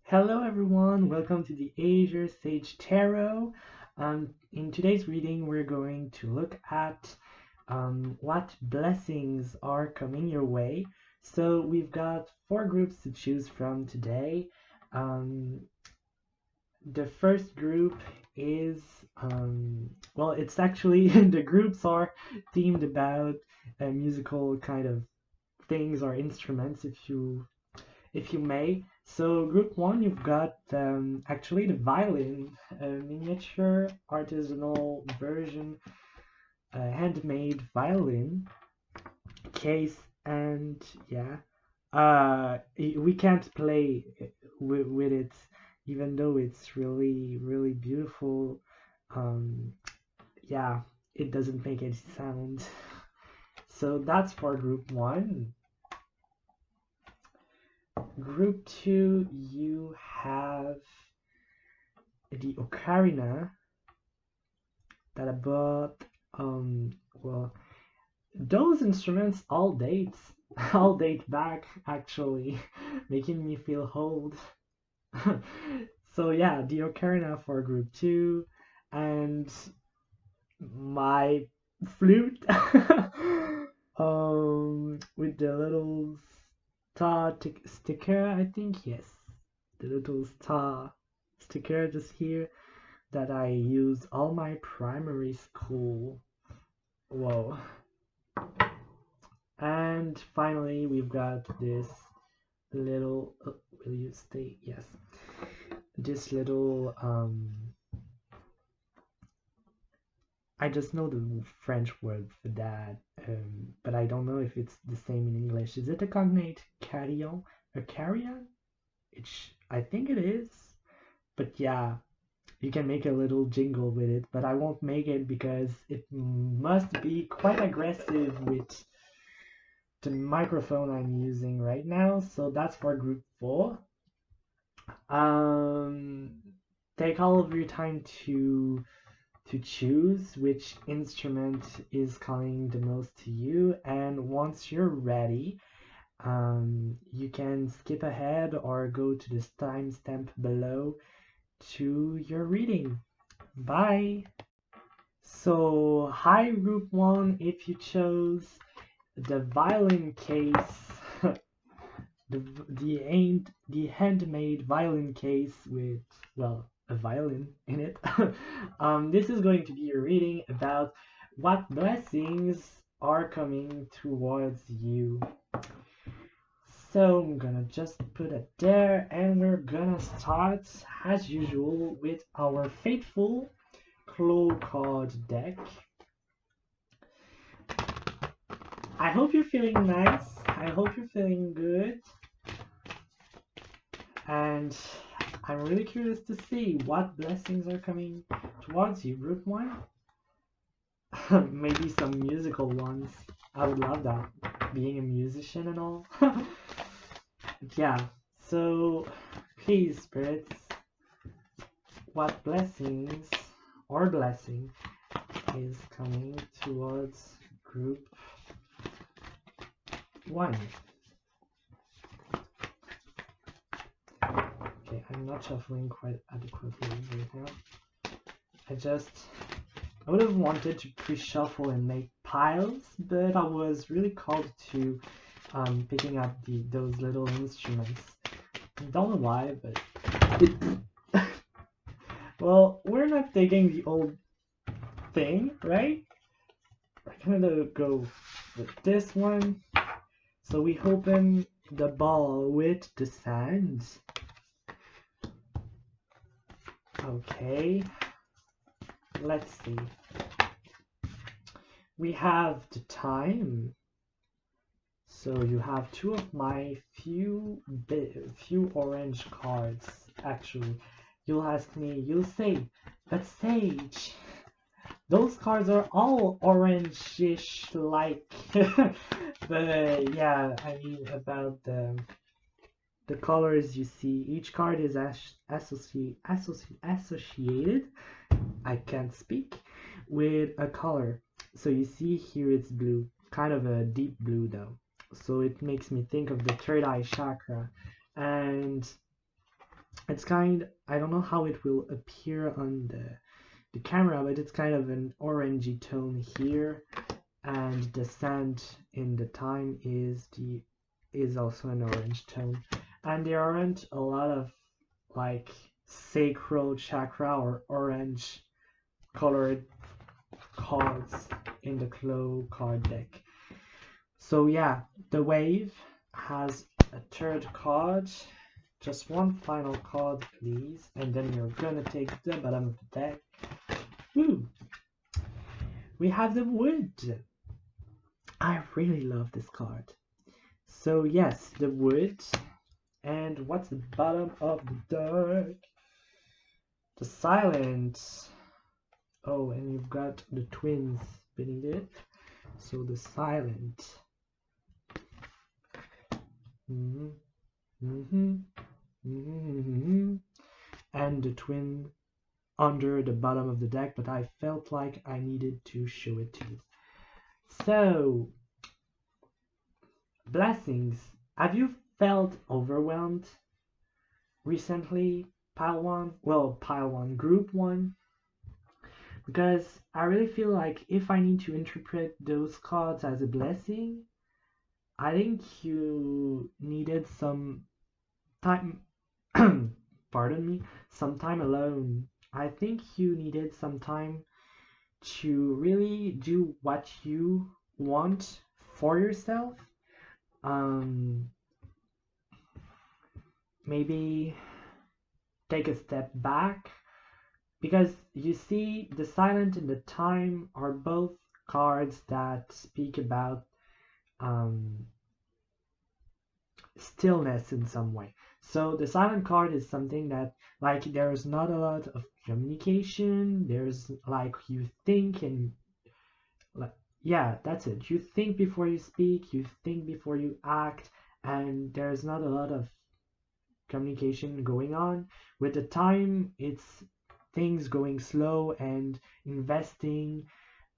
Hello everyone, welcome to the Azur Sage Tarot. In today's reading, we're going to look at what blessings are coming your way. So we've got four groups to choose from today. Um, the first group is, well, it's actually, the groups are themed about musical kind of things or instruments, if you may. So group one, you've got actually the violin, a miniature artisanal version, handmade violin case, and yeah, we can't play with it, even though it's really really beautiful. Um, yeah, it doesn't make any sound. So that's for group one. Group two, you have the Ocarina that I bought. Well, those instruments all date back actually, making me feel old. So yeah, the Ocarina for group two, and my flute, with the little sticker, I think, yes, the little star sticker just here that I used all my primary school. Whoa. And finally, we've got this little, will you stay? Yes. This little, I just know the French word for that, but I don't know if it's the same in English. Is it a cognate carillon? A carillon? I think it is. But yeah, you can make a little jingle with it, but I won't make it because it must be quite aggressive with the microphone I'm using right now. So that's for group four. Um, take all of your time to choose which instrument is calling the most to you, and once you're ready, you can skip ahead or go to the timestamp below to your reading. Bye. So, hi group one, if you chose the violin case, the handmade violin case with, well, a violin in it. This is going to be a reading about what blessings are coming towards you. So I'm gonna just put it there, and we're gonna start as usual with our faithful Clow card deck. I hope you're feeling nice. I hope you're feeling good. And I'm really curious to see what blessings are coming towards you. Group one? Maybe some musical ones. I would love that. Being a musician and all. Yeah, so please, spirits, what blessings or blessing is coming towards group one? Okay, I'm not shuffling quite adequately right now. I would have wanted to pre-shuffle and make piles, but I was really called to picking up those little instruments. I don't know why, but well, we're not taking the old thing, right? We're gonna go with this one. So we open the ball with the sand. Okay, let's see. We have the time. So you have two of my few orange cards. Actually, you'll ask me, you'll say, but Sage, those cards are all orange-ish like. But yeah, I mean about the colors you see. Each card is associated, I can't speak, with a color. So you see here it's blue, kind of a deep blue though. So it makes me think of the third eye chakra. And It's kind, I don't know how it will appear on the camera, but it's kind of an orangey tone here, and the sand in the time is also an orange tone. And there aren't a lot of like sacral chakra or orange colored cards in the Clow card deck. So yeah, the wave has a third card. Just one final card, please, and then you're gonna take the bottom of the deck. Woo! We have the wood. I really love this card. So yes, the wood. And what's the bottom of the deck? The silence. Oh, and you've got the twins beneath it. So the silent. Mm-hmm. Mm-hmm. Mm-hmm. And the twin under the bottom of the deck, but I felt like I needed to show it to you. So, blessings. Have you felt overwhelmed recently? Pile one? Well, pile one, group one. Because I really feel like if I need to interpret those cards as a blessing, I think you needed some time, pardon me, some time alone. I think you needed some time to really do what you want for yourself. Um, Maybe take a step back, because you see, the silent and the time are both cards that speak about um, stillness in some way. So the silent card is something that, like, there's not a lot of communication. There's like, you think and like, yeah, that's it. You think before you speak, you think before you act, and there's not a lot of communication going on. With the time, it's things going slow and investing,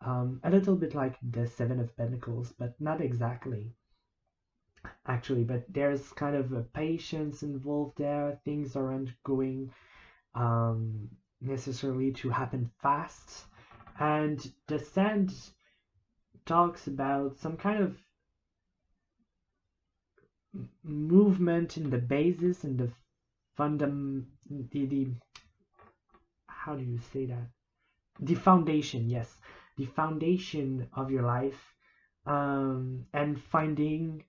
a little bit like the Seven of Pentacles, but not exactly, actually. But there's kind of a patience involved there. Things aren't going necessarily to happen fast. And the Sand talks about some kind of movement in the basis and the fundam the how do you say that, the foundation, yes, the foundation of your life, and finding,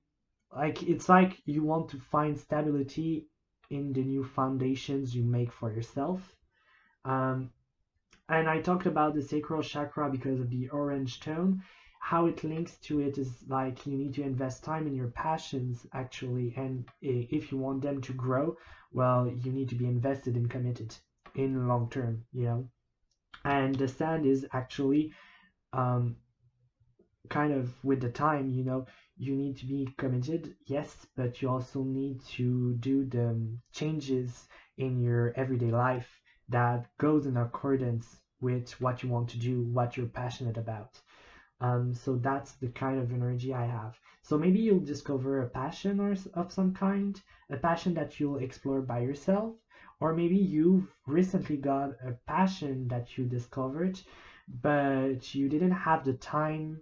like, it's like you want to find stability in the new foundations you make for yourself. um, and I talked about the sacral chakra because of the orange tone. How it links to it is like you need to invest time in your passions, actually, and if you want them to grow, well, you need to be invested and committed in long term, you know. And the sand is actually um, kind of with the time, you know, you need to be committed, yes, but you also need to do the changes in your everyday life that goes in accordance with what you want to do, what you're passionate about. So that's the kind of energy I have. So maybe you'll discover a passion or of some kind, a passion that you'll explore by yourself, or maybe you've recently got a passion that you discovered, but you didn't have the time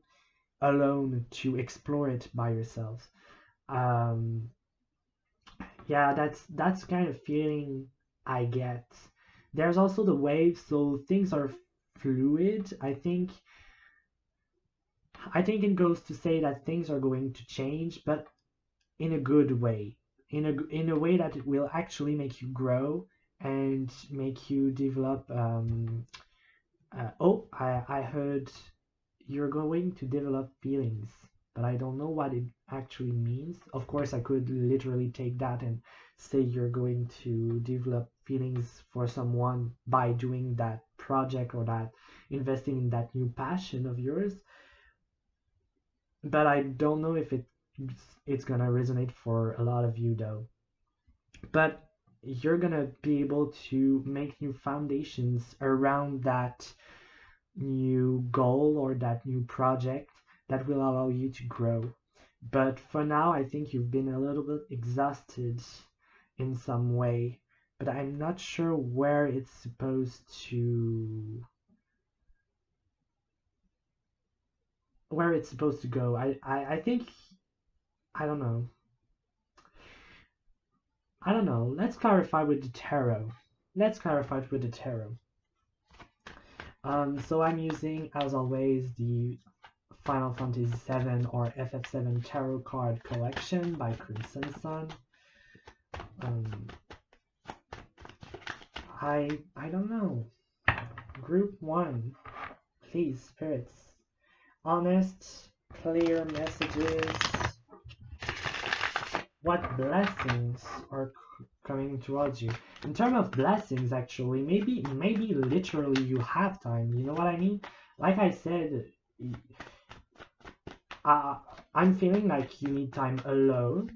alone to explore it by yourself. Um, yeah, that's kind of feeling I get. There's also the wave, so things are fluid. I think it goes to say that things are going to change, but in a good way, in a way that it will actually make you grow and make you develop. I heard you're going to develop feelings, but I don't know what it actually means. Of course, I could literally take that and say you're going to develop feelings for someone by doing that project or that investing in that new passion of yours, but I don't know if it's gonna resonate for a lot of you though. But you're gonna be able to make new foundations around that new goal or that new project that will allow you to grow. But for now, I think you've been a little bit exhausted in some way. but I'm not sure where it's supposed to go. I think I don't know. I don't know. Let's clarify with the tarot. Let's clarify it with the tarot. So I'm using, as always, the Final Fantasy VII or FF7 Tarot Card Collection by Crimson Sun. I don't know. Group 1, please, spirits. Honest, clear messages. What blessings are coming towards you? In terms of blessings, actually, maybe literally you have time. You know what I mean? Like I said, I'm feeling like you need time alone,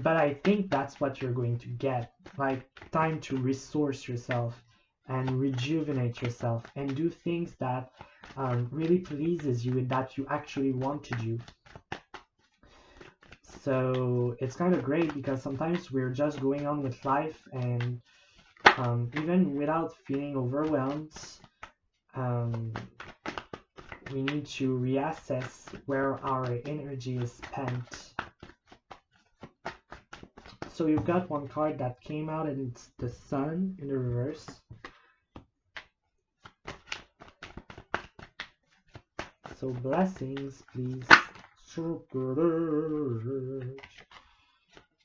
but I think that's what you're going to get. Like time to resource yourself and rejuvenate yourself and do things that really pleases you and that you actually want to do. So it's kind of great because sometimes we're just going on with life and even without feeling overwhelmed, we need to reassess where our energy is spent. So you've got one card that came out and it's the Sun in the reverse. So blessings, please.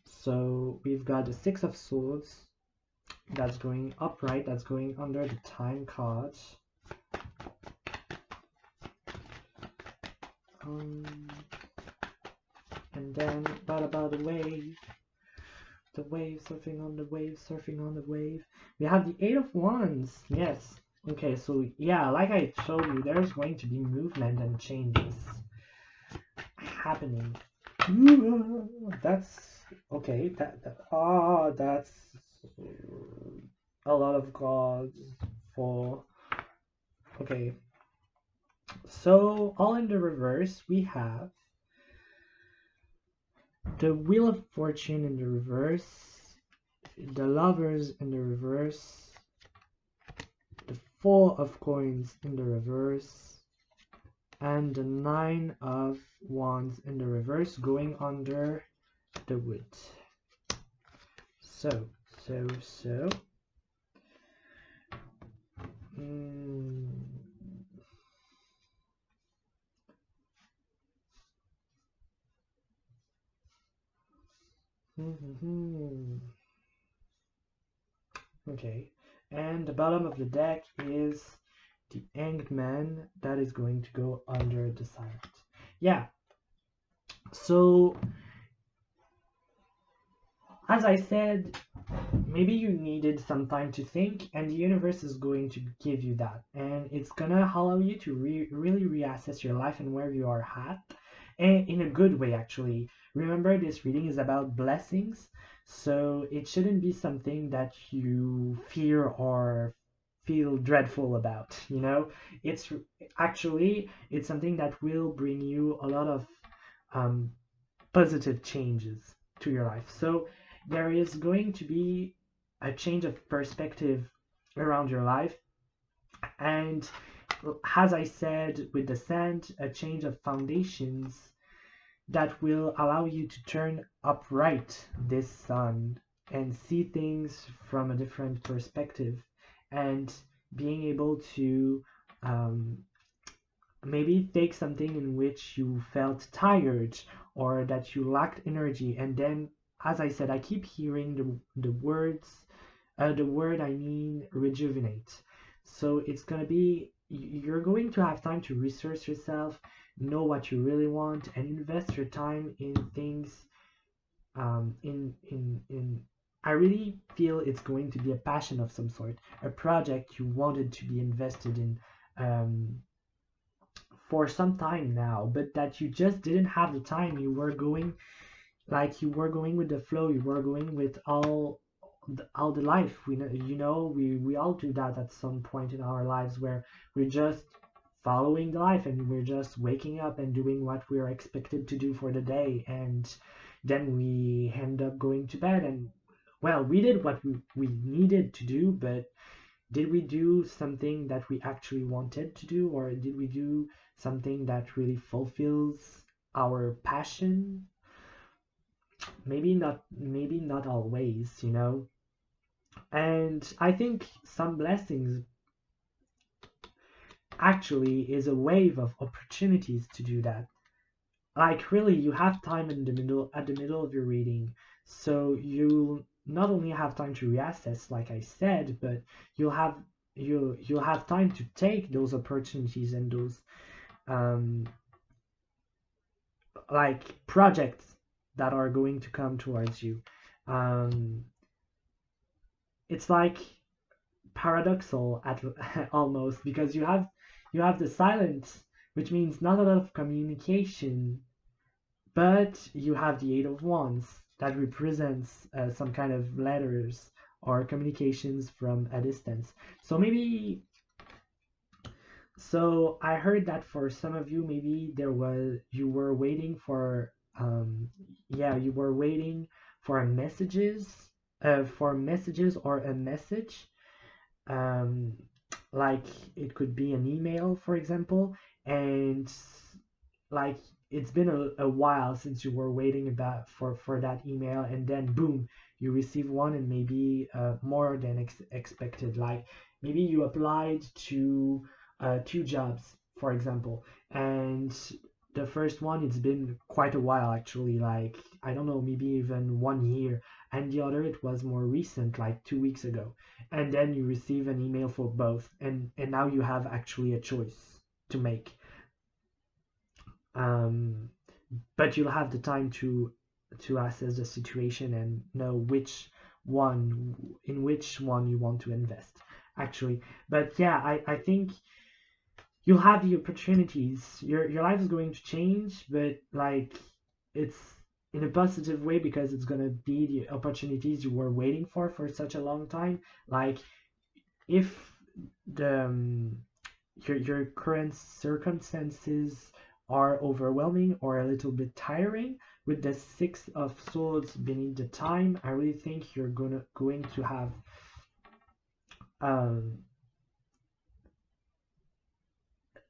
So we've got the Six of Swords. That's going upright. That's going under the Time card. And then, what about the wave? The wave, surfing on the wave, surfing on the wave. We have the Eight of Wands. Yes. Okay, so yeah, like I showed you, there's going to be movement and changes happening. That's okay. That's a lot of cards for. Okay. So all in the reverse, we have the Wheel of Fortune in the reverse, the Lovers in the reverse, the Four of Coins in the reverse, and the Nine of Wands in the reverse going under the Wood. So. Okay, and the bottom of the deck is the Hanged Man that is going to go under the Silent. Yeah, so as I said, maybe you needed some time to think, and the universe is going to give you that, and it's gonna allow you to really reassess your life and where you are at, and in a good way, actually. Remember, this reading is about blessings, so it shouldn't be something that you fear or feel dreadful about, you know? It's something that will bring you a lot of positive changes to your life. So there is going to be a change of perspective around your life, and as I said with the Sand, a change of foundations that will allow you to turn upright this Sun and see things from a different perspective, and being able to maybe take something in which you felt tired or that you lacked energy, and then, as I said, I keep hearing the word I mean rejuvenate. So it's gonna be, you're going to have time to resource yourself, know what you really want, and invest your time in things. I really feel it's going to be a passion of some sort, a project you wanted to be invested in for some time now, but that you just didn't have the time. You were going with the flow. You were going with all the life. We all do that at some point in our lives, where we're just following the life and we're just waking up and doing what we're expected to do for the day, and then we end up going to bed, and well, we did what we needed to do, but did we do something that we actually wanted to do, or did we do something that really fulfills our passion? Maybe not always, you know. And I think some blessings actually is a wave of opportunities to do that. Like really, you have time in the middle at the middle of your reading, so you not only have time to reassess, like I said, but you'll have you'll have time to take those opportunities and those um, like projects that are going to come towards you. Um, it's like paradoxal at almost because you have the silence, which means not a lot of communication, but you have the Eight of Wands that represents some kind of letters or communications from a distance. So maybe, so I heard that for some of you, maybe you were waiting for, yeah, you were waiting for messages or a message, um, like it could be an email, for example, and like it's been a while since you were waiting about for that email, and then boom, you receive one, and maybe more than expected. Like maybe you applied to two jobs, for example, and the first one, it's been quite a while actually, like I don't know, maybe even 1 year, and the other, it was more recent, like 2 weeks ago, and then you receive an email for both, and now you have actually a choice to make. um, but you'll have the time to assess the situation and know which one you want to invest actually. But yeah, I think you'll have the opportunities. Your life is going to change, but like it's in a positive way, because it's gonna be the opportunities you were waiting for such a long time. Like if the your current circumstances are overwhelming or a little bit tiring, with the Six of Swords beneath the time, I really think you're going to have um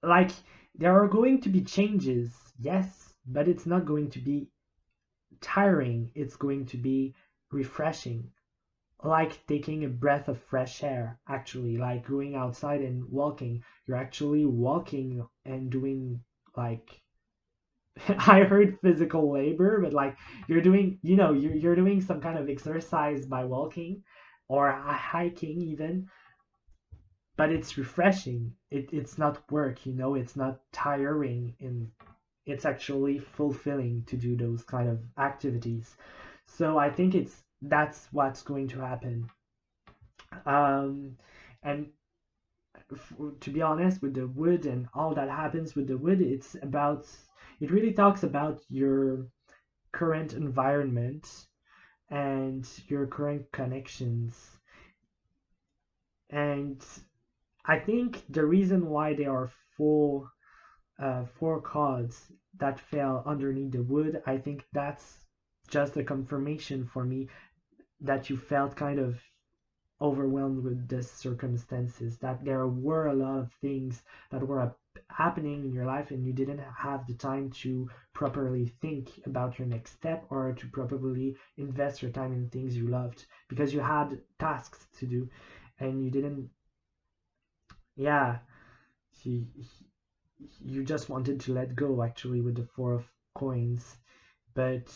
like there are going to be changes, yes, but it's not going to be tiring. It's going to be refreshing, like taking a breath of fresh air, actually, like going outside and walking. You're actually walking and doing like I heard physical labor, but like you're doing, you're doing some kind of exercise by walking or hiking even, but it's refreshing. It's not work, it's not tiring, and it's actually fulfilling to do those kind of activities. So I think that's what's going to happen. Um, and to be honest, with the wood and all that happens with the wood, it really talks about your current environment and your current connections. And I think the reason why there are four cards that fell underneath the wood, I think that's just a confirmation for me that you felt kind of overwhelmed with the circumstances, that there were a lot of things that were happening in your life, and you didn't have the time to properly think about your next step, or to properly invest your time in things you loved, because you had tasks to do and you didn't. Yeah, you, you just wanted to let go actually with the Four of Coins, but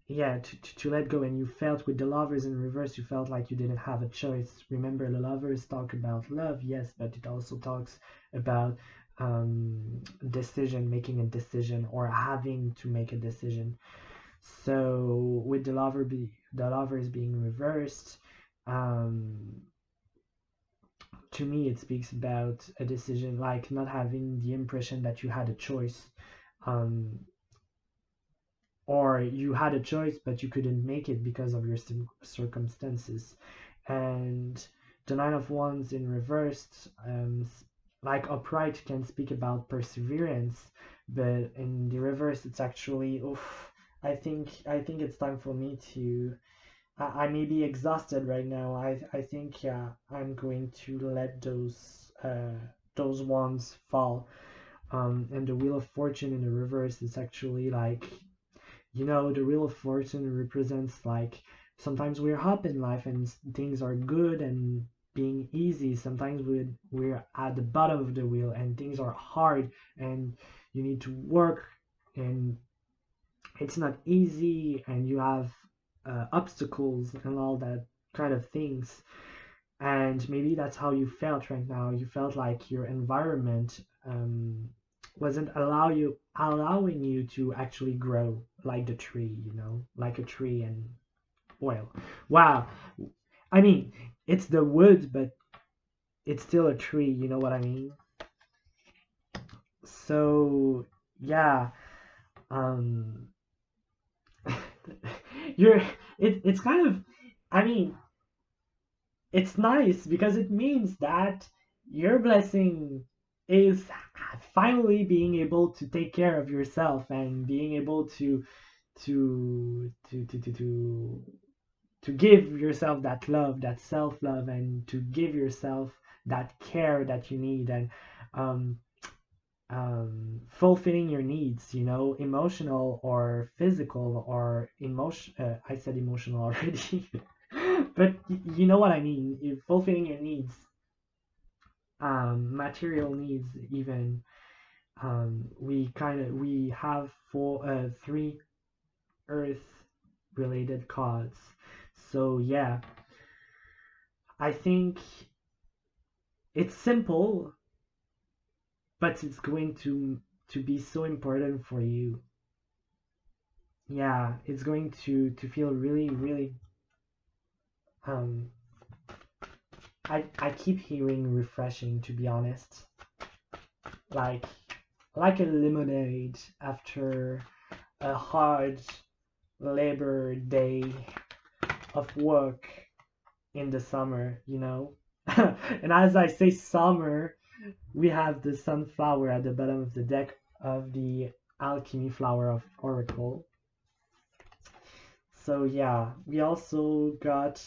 yeah, to let go, and you felt with the Lovers in reverse, you felt like you didn't have a choice. Remember, the Lovers talk about love, yes, but it also talks about making a decision, or having to make a decision. So with the Lovers being reversed, um to me it speaks about a decision, like not having the impression that you had a choice, um or you had a choice but you couldn't make it because of your circumstances. And the Nine of Wands in reversed, like upright, can speak about perseverance, but in the reverse it's actually, oof, I think it's time for me to I may be exhausted right now. I think I'm going to let those wands fall. And the Wheel of Fortune in the reverse is actually like, the Wheel of Fortune represents like sometimes we're up in life and things are good and being easy. Sometimes we're at the bottom of the wheel and things are hard and you need to work and it's not easy and you have obstacles and all that kind of things. And maybe that's how you felt right now. You felt like your environment wasn't allowing you to actually grow like the tree, like a tree and oil. Wow. I mean, it's the wood, but it's still a tree, you know what I mean? So, yeah. Um you're it's kind of, I mean, it's nice because it means that your blessing is finally being able to take care of yourself and being able to to to to to, to give yourself that love, that self-love, and to give yourself that care that you need, and um, fulfilling your needs, emotional or physical or emotion. I said emotional already, but you know what I mean. Fulfilling your needs, material needs, even. We have three Earth related cards. So yeah, I think it's simple, but it's going to be so important for you. Yeah, it's going to feel really, really. Um, I keep hearing refreshing, to be honest. Like like a lemonade after a hard labor day of work in the summer. And as I say summer, we have the sunflower at the bottom of the deck of the Alchemy Flower of Oracle. So yeah, we also got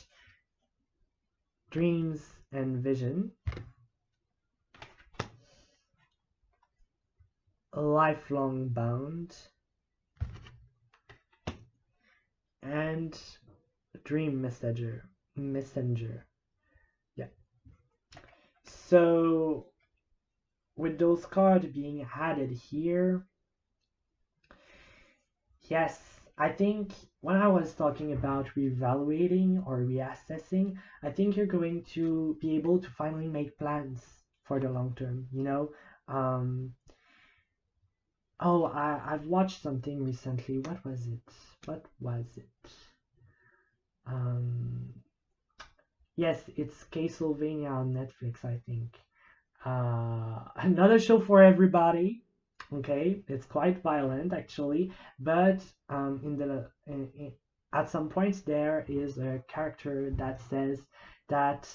dreams and vision, a lifelong bound, and dream messenger. Yeah. So with those cards being added here, yes, I think when I was talking about reevaluating or reassessing, I think you're going to be able to finally make plans for the long term. Um, oh, I've watched something recently. What was it? What was it? Um, yes, it's Castlevania on Netflix, I think. Another show for everybody. Okay, it's quite violent actually, but at some points there is a character that says that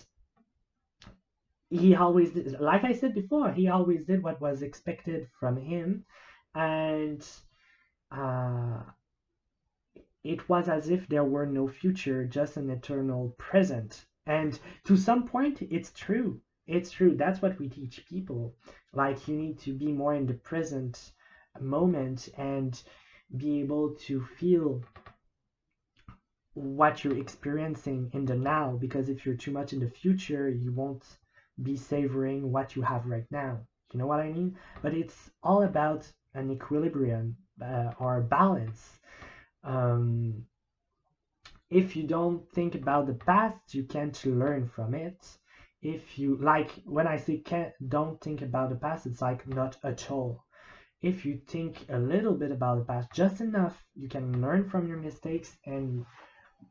he always did, like I said before, he always did what was expected from him, and uh, it was as if there were no future, just an eternal present. And to some point, it's true. It's true. That's what we teach people. Like, you need to be more in the present moment and be able to feel what you're experiencing in the now. Because if you're too much in the future, you won't be savoring what you have right now. You know what I mean? But it's all about an equilibrium or balance. Um, if you don't think about the past, you can't learn from it. If you like, when I say can't, don't think about the past, it's like not at all. If you think a little bit about the past, just enough, you can learn from your mistakes and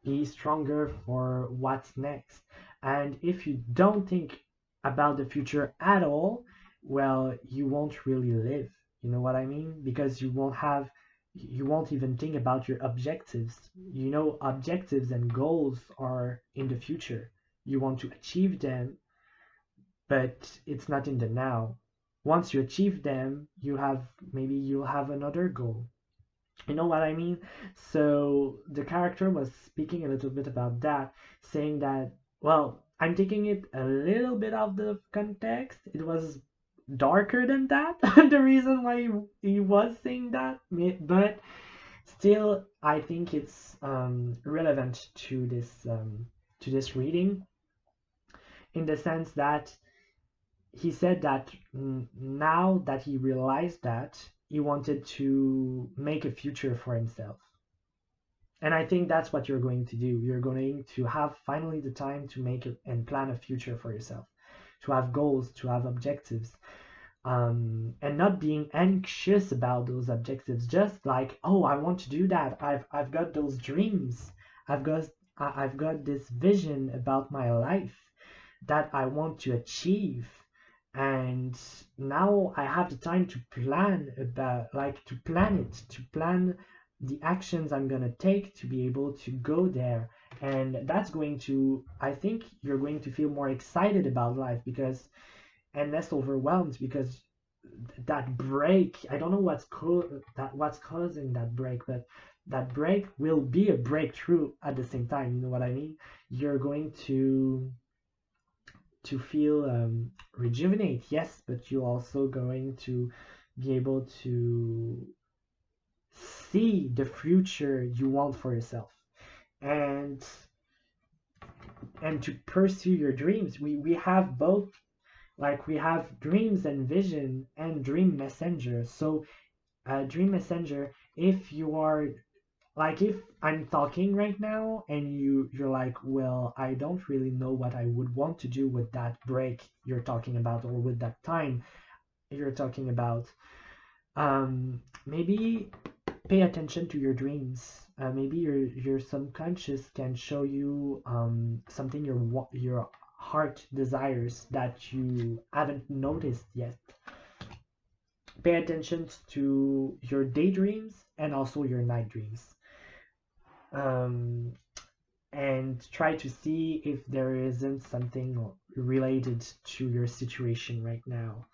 be stronger for what's next. And if you don't think about the future at all, well, you won't really live. You know what I mean? Because you won't even think about your objectives. Objectives and goals are in the future. You want to achieve them, but it's not in the now. Once you achieve them, you'll have another goal. You know what I mean? So the character was speaking a little bit about that, saying that, well, I'm taking it a little bit out of the context. It was darker than that, the reason why he was saying that, but still, I think it's relevant to this reading, in the sense that he said that now that he realized that, he wanted to make a future for himself. And I think that's what you're going to do. You're going to have finally the time to make it and plan a future for yourself, to have goals, to have objectives, and not being anxious about those objectives. Just like, oh, I want to do that. I've got those dreams. I've got I've got this vision about my life that I want to achieve. And now I have the time to plan about, like, to plan it, to plan the actions I'm gonna take to be able to go there. And that's going to, I think you're going to feel more excited about life, because, and less overwhelmed, because that break, I don't know what's causing that break, but that break will be a breakthrough at the same time. You know what I mean? You're going to feel rejuvenate, yes, but you're also going to be able to see the future you want for yourself, and to pursue your dreams. We have both, like, we have dreams and vision and dream messenger. So dream messenger, if you are, like, if I'm talking right now and you're like, well, I don't really know what I would want to do with that break you're talking about, or with that time you're talking about, maybe pay attention to your dreams. Maybe your subconscious can show you something your heart desires that you haven't noticed yet. Pay attention to your daydreams and also your night dreams, um, and try to see if there isn't something related to your situation right now.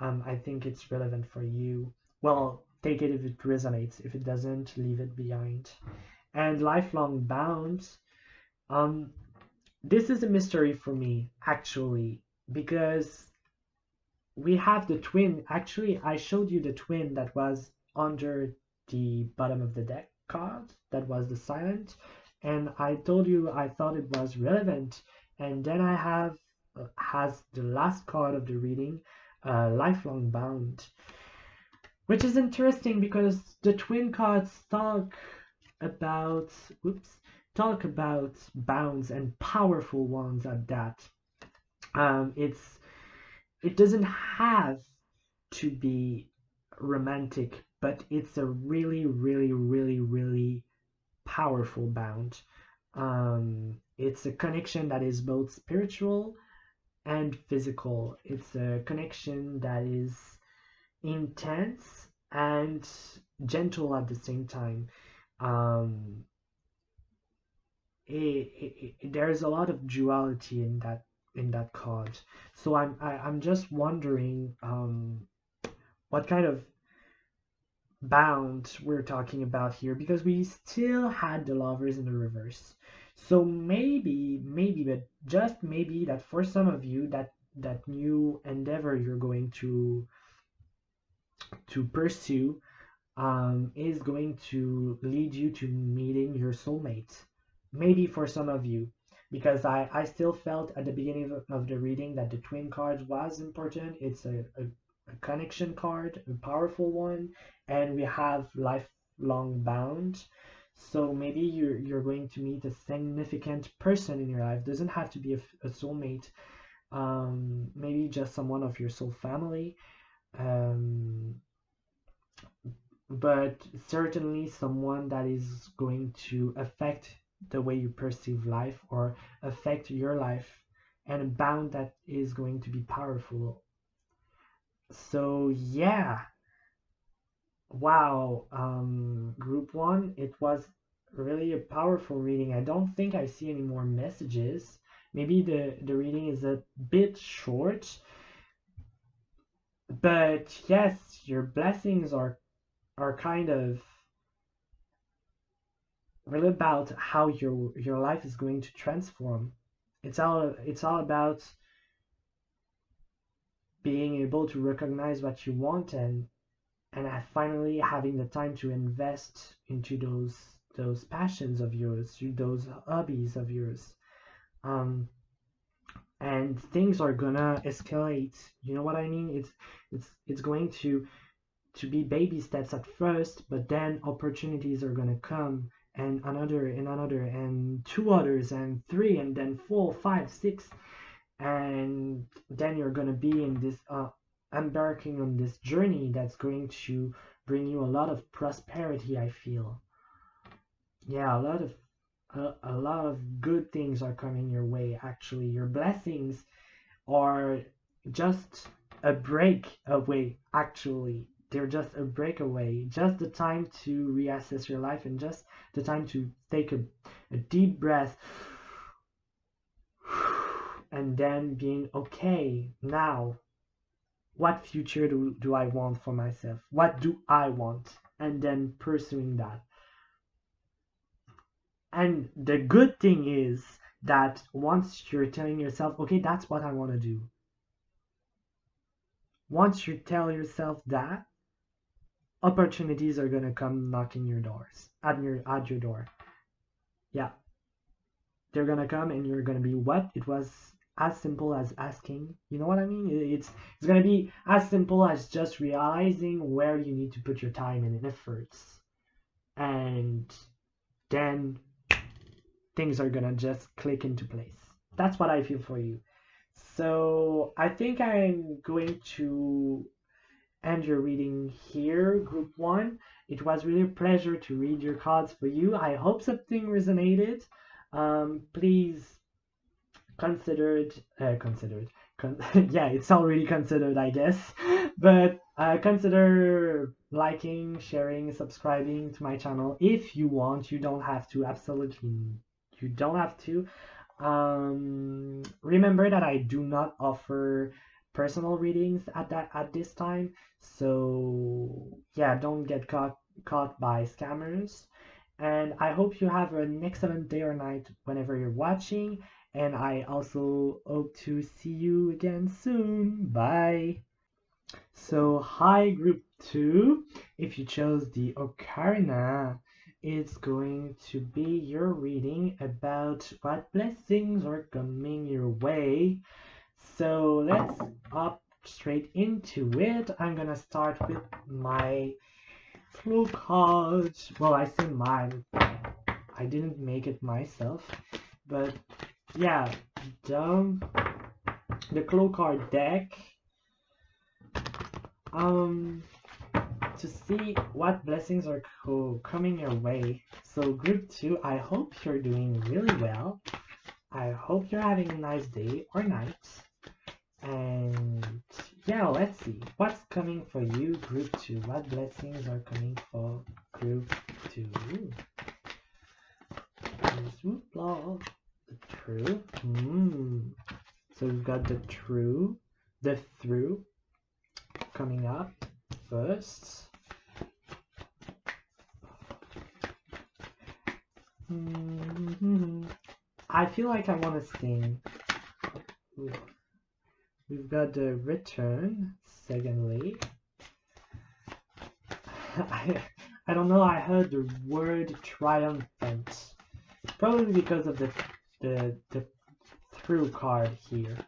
I think it's relevant for you. Well, take it if it resonates. If it doesn't, leave it behind. And lifelong bound. Um, this is a mystery for me, actually, because we have the twin. Actually, I showed you the twin that was under the bottom of the deck card. That was the silent. And I told you I thought it was relevant. And then I have has the last card of the reading, lifelong bound, which is interesting because the twin cards about oops talk about bounds, and powerful ones at that. It doesn't have to be romantic, but it's a really, really, really, really powerful bound. It's a connection that is both spiritual and physical. It's a connection that is intense and gentle at the same time. Um, there's a lot of duality in that card. So I'm just wondering what kind of bound we're talking about here, because we still had the lovers in the reverse. So maybe, but just maybe, that for some of you, that new endeavor you're going to pursue is going to lead you to meeting your soulmate. Maybe for some of you, because I still felt at the beginning of the reading that the twin card was important. It's a connection card, a powerful one, and we have lifelong bound. So maybe you're going to meet a significant person in your life. Doesn't have to be a soulmate. Maybe just someone of your soul family. Um, but certainly someone that is going to affect the way you perceive life, or affect your life, and a bound that is going to be powerful. So yeah, wow, group one, it was really a powerful reading. I don't think I see any more messages. Maybe the reading is a bit short, but yes, your blessings are kind of really about how your life is going to transform. It's all about being able to recognize what you want and finally having the time to invest into those passions of yours, those hobbies of yours. Um, and things are gonna escalate. You know what I mean? It's going to be baby steps at first, but then opportunities are gonna come, and another and two others and three and then four, five, six, and then you're gonna be in this embarking on this journey that's going to bring you a lot of prosperity. I feel, yeah, a lot of good things are coming your way. Actually, your blessings are just a break away. Actually, they're just a breakaway, just the time to reassess your life and just the time to take a deep breath and then being okay. Now, what future do I want for myself? What do I want? And then pursuing that. And the good thing is that once you're telling yourself, okay, that's what I want to do, once you tell yourself that, opportunities are gonna come knocking your doors at your door. Yeah, they're gonna come and you're gonna be what? It was as simple as asking. You know what I mean? It's gonna be as simple as just realizing where you need to put your time and efforts, and then things are gonna just click into place. That's what I feel for you. So I think I'm going to end your reading here, group one. It was really a pleasure to read your cards for you. I hope something resonated. Please considered. Yeah, it's already considered, I guess. But consider liking, sharing, subscribing to my channel if you want. You don't have to. Absolutely, you don't have to. Remember that I do not offer personal readings at this time, so yeah, don't get caught by scammers. And I hope you have an excellent day or night whenever you're watching, and I also hope to see you again soon. Bye. So hi group 2, if you chose the Ocarina, it's going to be your reading about what blessings are coming your way. So let's hop straight into it. I'm gonna start with my Clow card. Well, I say mine. I didn't make it myself, but yeah, the Clow card deck. To see what blessings are coming your way. So group 2, I hope you're doing really well. I hope you're having a nice day or night. And yeah, let's see what's coming for you, group 2. What blessings are coming for group 2? The true. So we've got the true, the through coming up first. I feel like I want to sing. We've got the return, secondly. I don't know, I heard the word triumphant. Probably because of the through card here.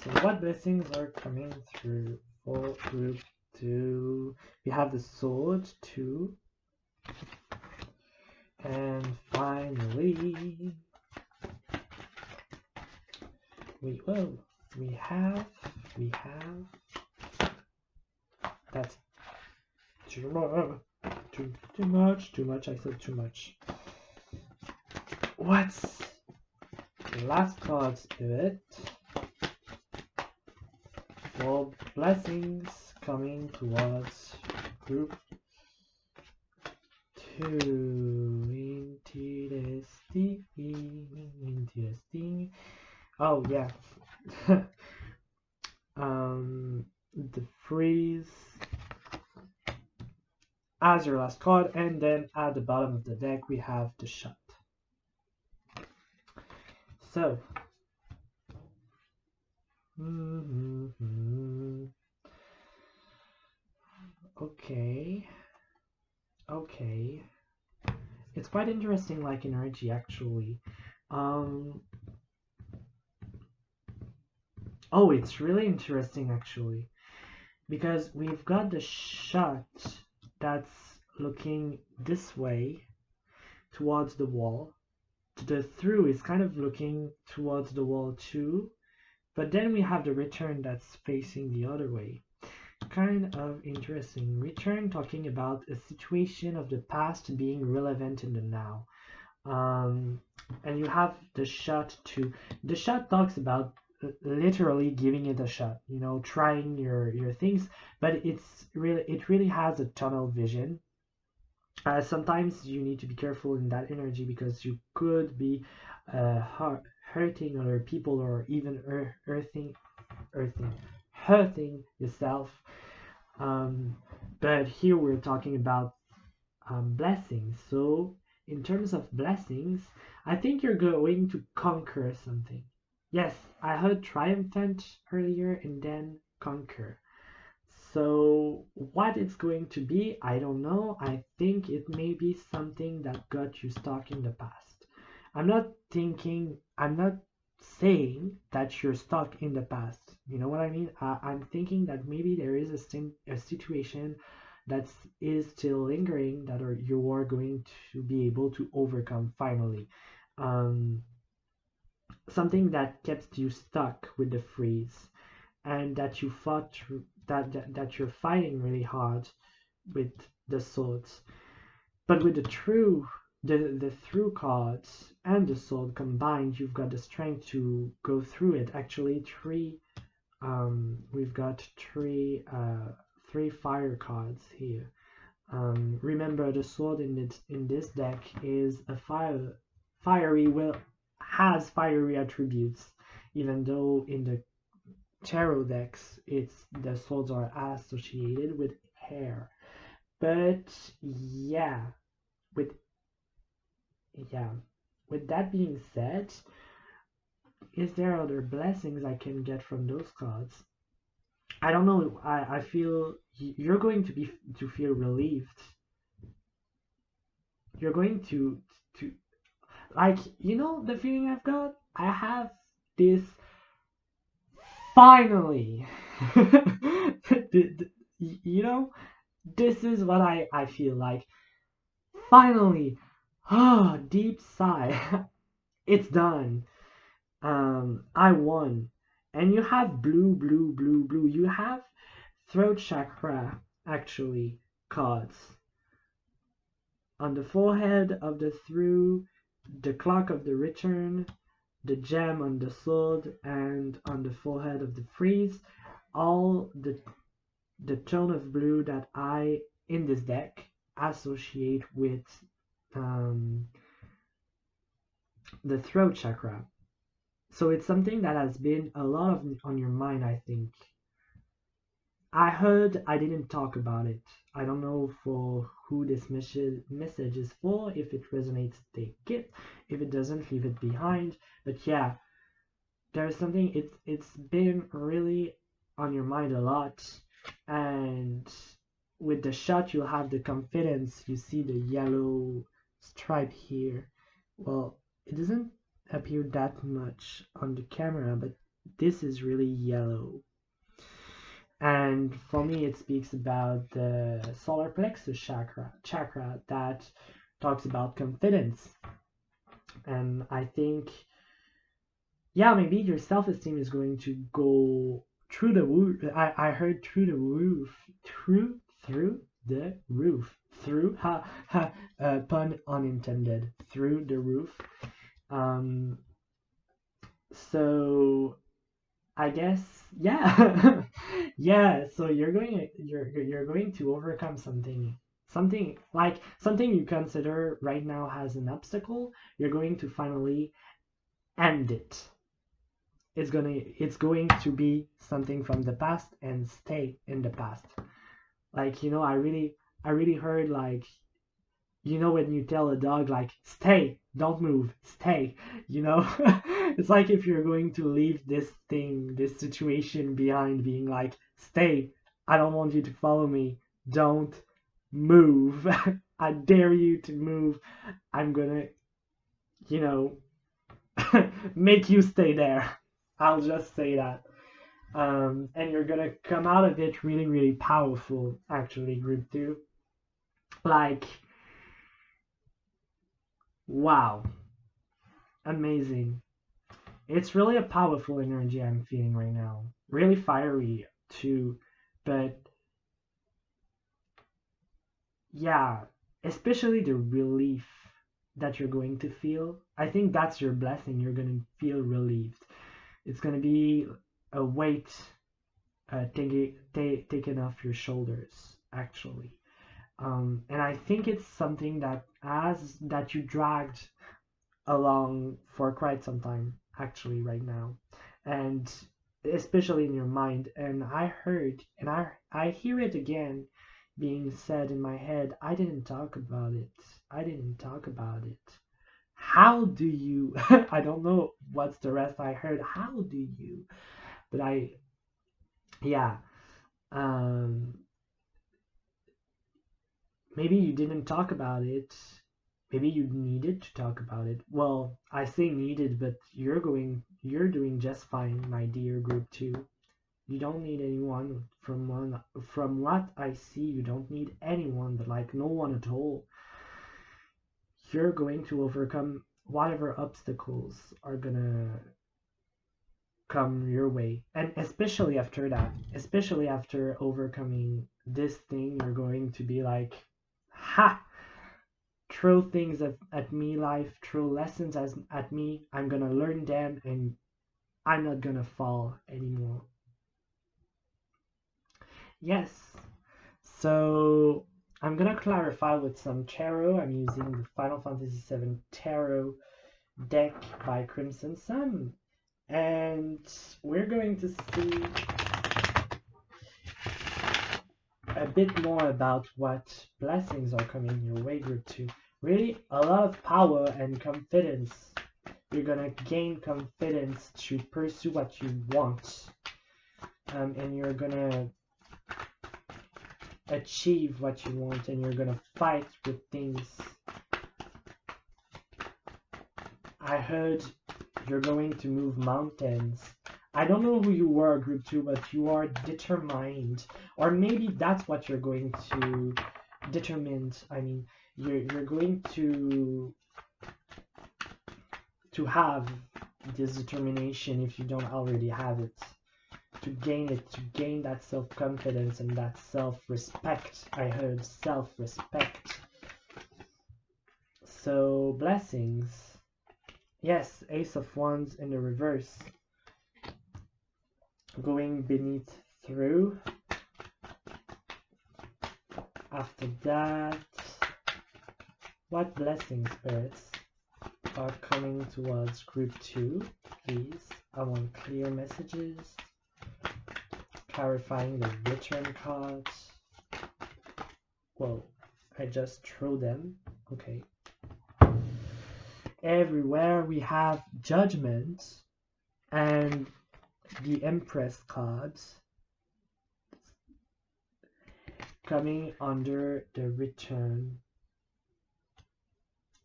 So what blessings are coming through for group 2? We have the sword 2. And finally, we have that's too much. I said too much. What's the last card, Spirit? For blessings coming towards group 2. Interesting. Oh yeah. The freeze. as your last card, and then at the bottom of the deck we have the shut. So, okay, okay. It's quite interesting, like energy actually. Oh, it's really interesting actually, because we've got the shut that's looking this way towards the wall. The through is kind of looking towards the wall too, but then we have the return that's facing the other way. Kind of interesting. Return talking about a situation of the past being relevant in the now. And you have the shot too. The shot talks about literally giving it a shot, you know, trying your things, but it really has a tunnel vision. Sometimes you need to be careful in that energy because you could be hurting other people or even hurting yourself. But here we're talking about blessings. So in terms of blessings, I think you're going to conquer something. Yes, I heard triumphant earlier and then conquer. So what it's going to be, I don't know. I think it may be something that got you stuck in the past. I'm not saying that you're stuck in the past. You know what I mean? I'm thinking that maybe there is a situation that is still lingering that you are going to be able to overcome finally. Um, Something that kept you stuck with the freeze and that you fought that you're fighting really hard with the swords. But with the through cards and the sword combined, you've got the strength to go through it. Actually, we've got three fire cards here. Remember, the sword in this deck is a fiery will has fiery attributes, even though in the tarot decks it's the swords are associated with hair. But yeah, with yeah, with that being said, is there other blessings I can get from those cards? I don't know. I feel you're going to feel relieved. You're going to like, you know, the feeling I've got. I have this finally. You know, this is what I feel like. Finally, ah, deep sigh. It's done. I won. And you have blue, blue, blue, blue. You have throat chakra actually cards on the forehead of the through, the clock of the return, the gem on the sword, and on the forehead of the freeze. All the tone of blue that I in this deck associate with um, the throat chakra. So it's something that has been a lot of on your mind, I think. I heard I didn't talk about it. I don't know for who this message is for. If it resonates, take it. If it doesn't, leave it behind. But yeah, there's something. It's been really on your mind a lot, and with the shot, you'll have the confidence. You see the yellow stripe here. Well, it doesn't appear that much on the camera, but this is really yellow. And for me, it speaks about the solar plexus chakra that talks about confidence. And I think, yeah, maybe your self-esteem is going to go through the roof. I heard through the roof, through the roof, through pun unintended, through the roof. Um, so I guess, yeah. Yeah, so you're going to overcome something you consider right now as an obstacle. You're going to finally end it. It's going to be something from the past and stay in the past. Like, you know, I really heard like, you know, when you tell a dog like, stay, don't move, stay, you know. It's like if you're going to leave this thing, this situation behind, being like, stay, I don't want you to follow me, don't move. I dare you to move. I'm gonna, you know, make you stay there. I'll just say that. And you're gonna come out of it really, really powerful, actually, group 2. Like, wow, amazing. It's really a powerful energy I'm feeling right now. Really fiery too, but yeah, especially the relief that you're going to feel. I think that's your blessing. You're going to feel relieved. It's going to be a weight taken off your shoulders, actually. And I think it's something that you dragged along for quite some time, actually, right now, and especially in your mind. And I heard, and I hear it again being said in my head. I didn't talk about it. I didn't talk about it. How do you? I don't know what's the rest I heard. How do you? But yeah. Um, Maybe you didn't talk about it. Maybe you needed to talk about it. Well, I say needed, but you're doing just fine, my dear group 2. You don't need anyone. From what I see, you don't need anyone, but like no one at all. You're going to overcome whatever obstacles are gonna come your way. And especially after that, especially after overcoming this thing, you're going to be like, ha! Throw things at me, life, throw lessons at me. I'm gonna learn them and I'm not gonna fall anymore. Yes. So I'm gonna clarify with some tarot. I'm using the Final Fantasy VII Tarot deck by Crimson Sun. And we're going to see a bit more about what blessings are coming your way, group 2. Really, a lot of power and confidence. You're gonna gain confidence to pursue what you want. And you're gonna achieve what you want, and you're gonna fight with things. I heard you're going to move mountains. I don't know who you are, group 2, but you are determined. Or maybe that's what you're going to determined. I mean, you're going to have this determination if you don't already have it. To gain that self-confidence and that self-respect. I heard self-respect. So, blessings. Yes, Ace of Wands in the reverse. Going beneath through. After that, what blessing spirits are coming towards group 2, please? I want clear messages. Clarifying the return cards. Whoa, I just threw them. Okay. Everywhere we have Judgment and the Empress cards coming under the return.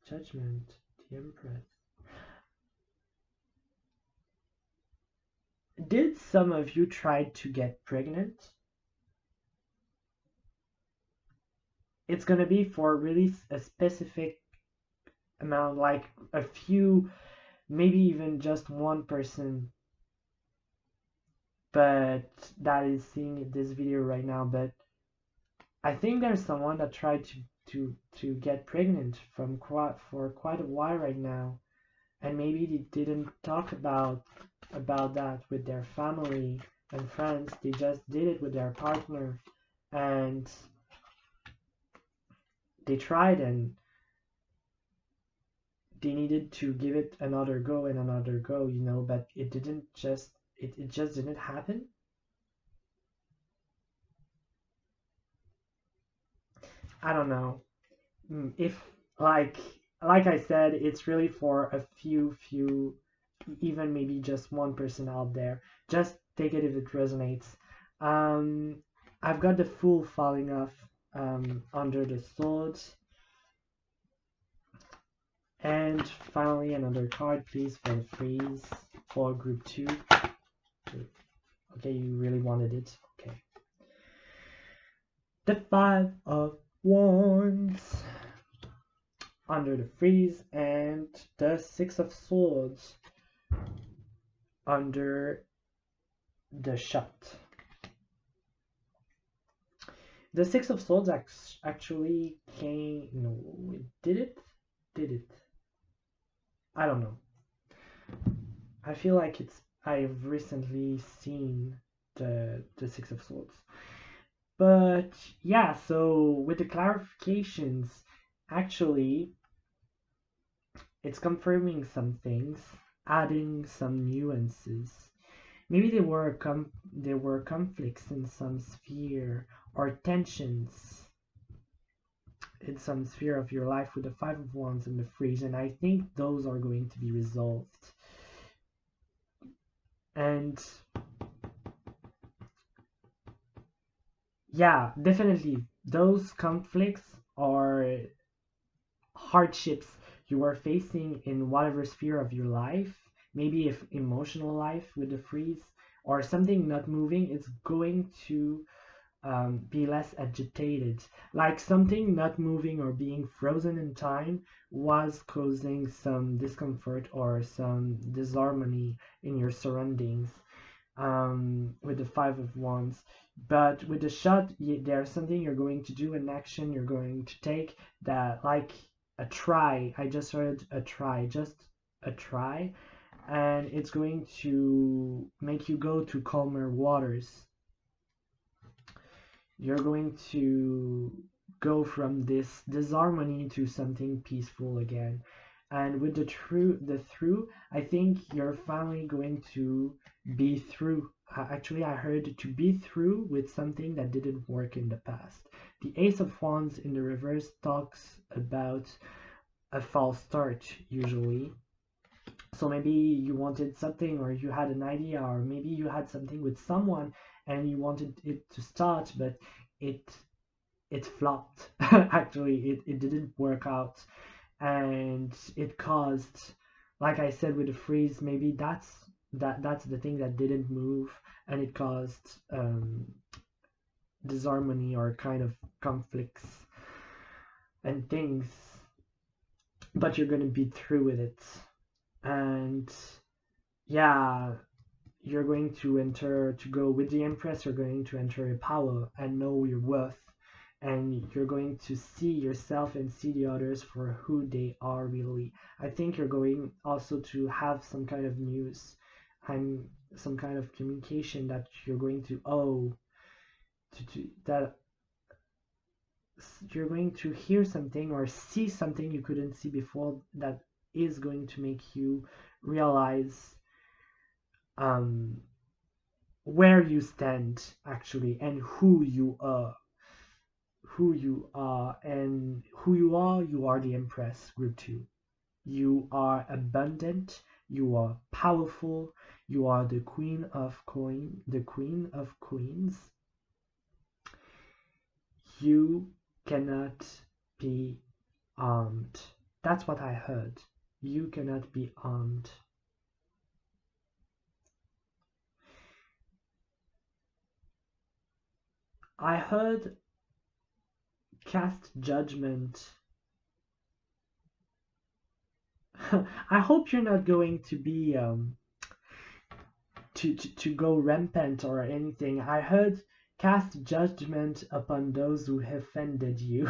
Judgment, the Empress. Did some of you try to get pregnant? It's gonna be for really a specific amount, like a few, maybe even just one person, but that is seeing this video right now. But I think there's someone that tried to get pregnant for quite a while right now, and maybe they didn't talk about that with their family and friends. They just did it with their partner, and they tried, and they needed to give it another go and another go, you know, but it just didn't happen. I don't know. If like I said, it's really for a few, even maybe just one person out there. Just take it if it resonates. Um, I've got the Fool falling off under the sword. And finally, another card, please, for the freeze for group 2. Okay, you really wanted it. Okay. The 5 of Wands under the freeze, and the 6 of Swords under the shut. The 6 of Swords actually came. No, did it? Did it? I don't know. I feel like I've recently seen the 6 of Swords. But yeah, so with the clarifications, actually, it's confirming some things, adding some nuances. Maybe there were conflicts in some sphere or tensions in some sphere of your life with the 5 of Wands and the freeze, and I think those are going to be resolved. And yeah, definitely those conflicts are hardships you are facing in whatever sphere of your life. Maybe if emotional life with the freeze or something not moving, it's going to be less agitated. Like something not moving or being frozen in time was causing some discomfort or some disharmony in your surroundings with the 5 of Wands. But with the shot, there's something you're going to do, an action you're going to take that, like a try. I just heard a try, just a try, and it's going to make you go to calmer waters. You're going to go from this disharmony to something peaceful again. And with the through, I think you're finally going to be through. Actually, I heard to be through with something that didn't work in the past. The Ace of Wands in the reverse talks about a false start, usually. So maybe you wanted something, or you had an idea, or maybe you had something with someone and you wanted it to start, but it it flopped. Actually, it didn't work out, and it caused, like I said with the freeze, maybe that's the thing that didn't move, and it caused disharmony or kind of conflicts and things. But you're gonna be through with it, and yeah, you're going to go with the Empress. You're going to enter your power and know your worth, and you're going to see yourself and see the others for who they are really. I think you're going also to have some kind of news and some kind of communication that you're going to that you're going to hear something or see something you couldn't see before, that is going to make you realize um where you stand actually, and who you are. And who you are the Empress group 2. You are abundant, you are powerful, you are the queen of queens. You cannot be armed. That's what I heard. You cannot be armed. I heard cast judgment. I hope you're not going to be to go rampant or anything. I heard cast judgment upon those who offended you.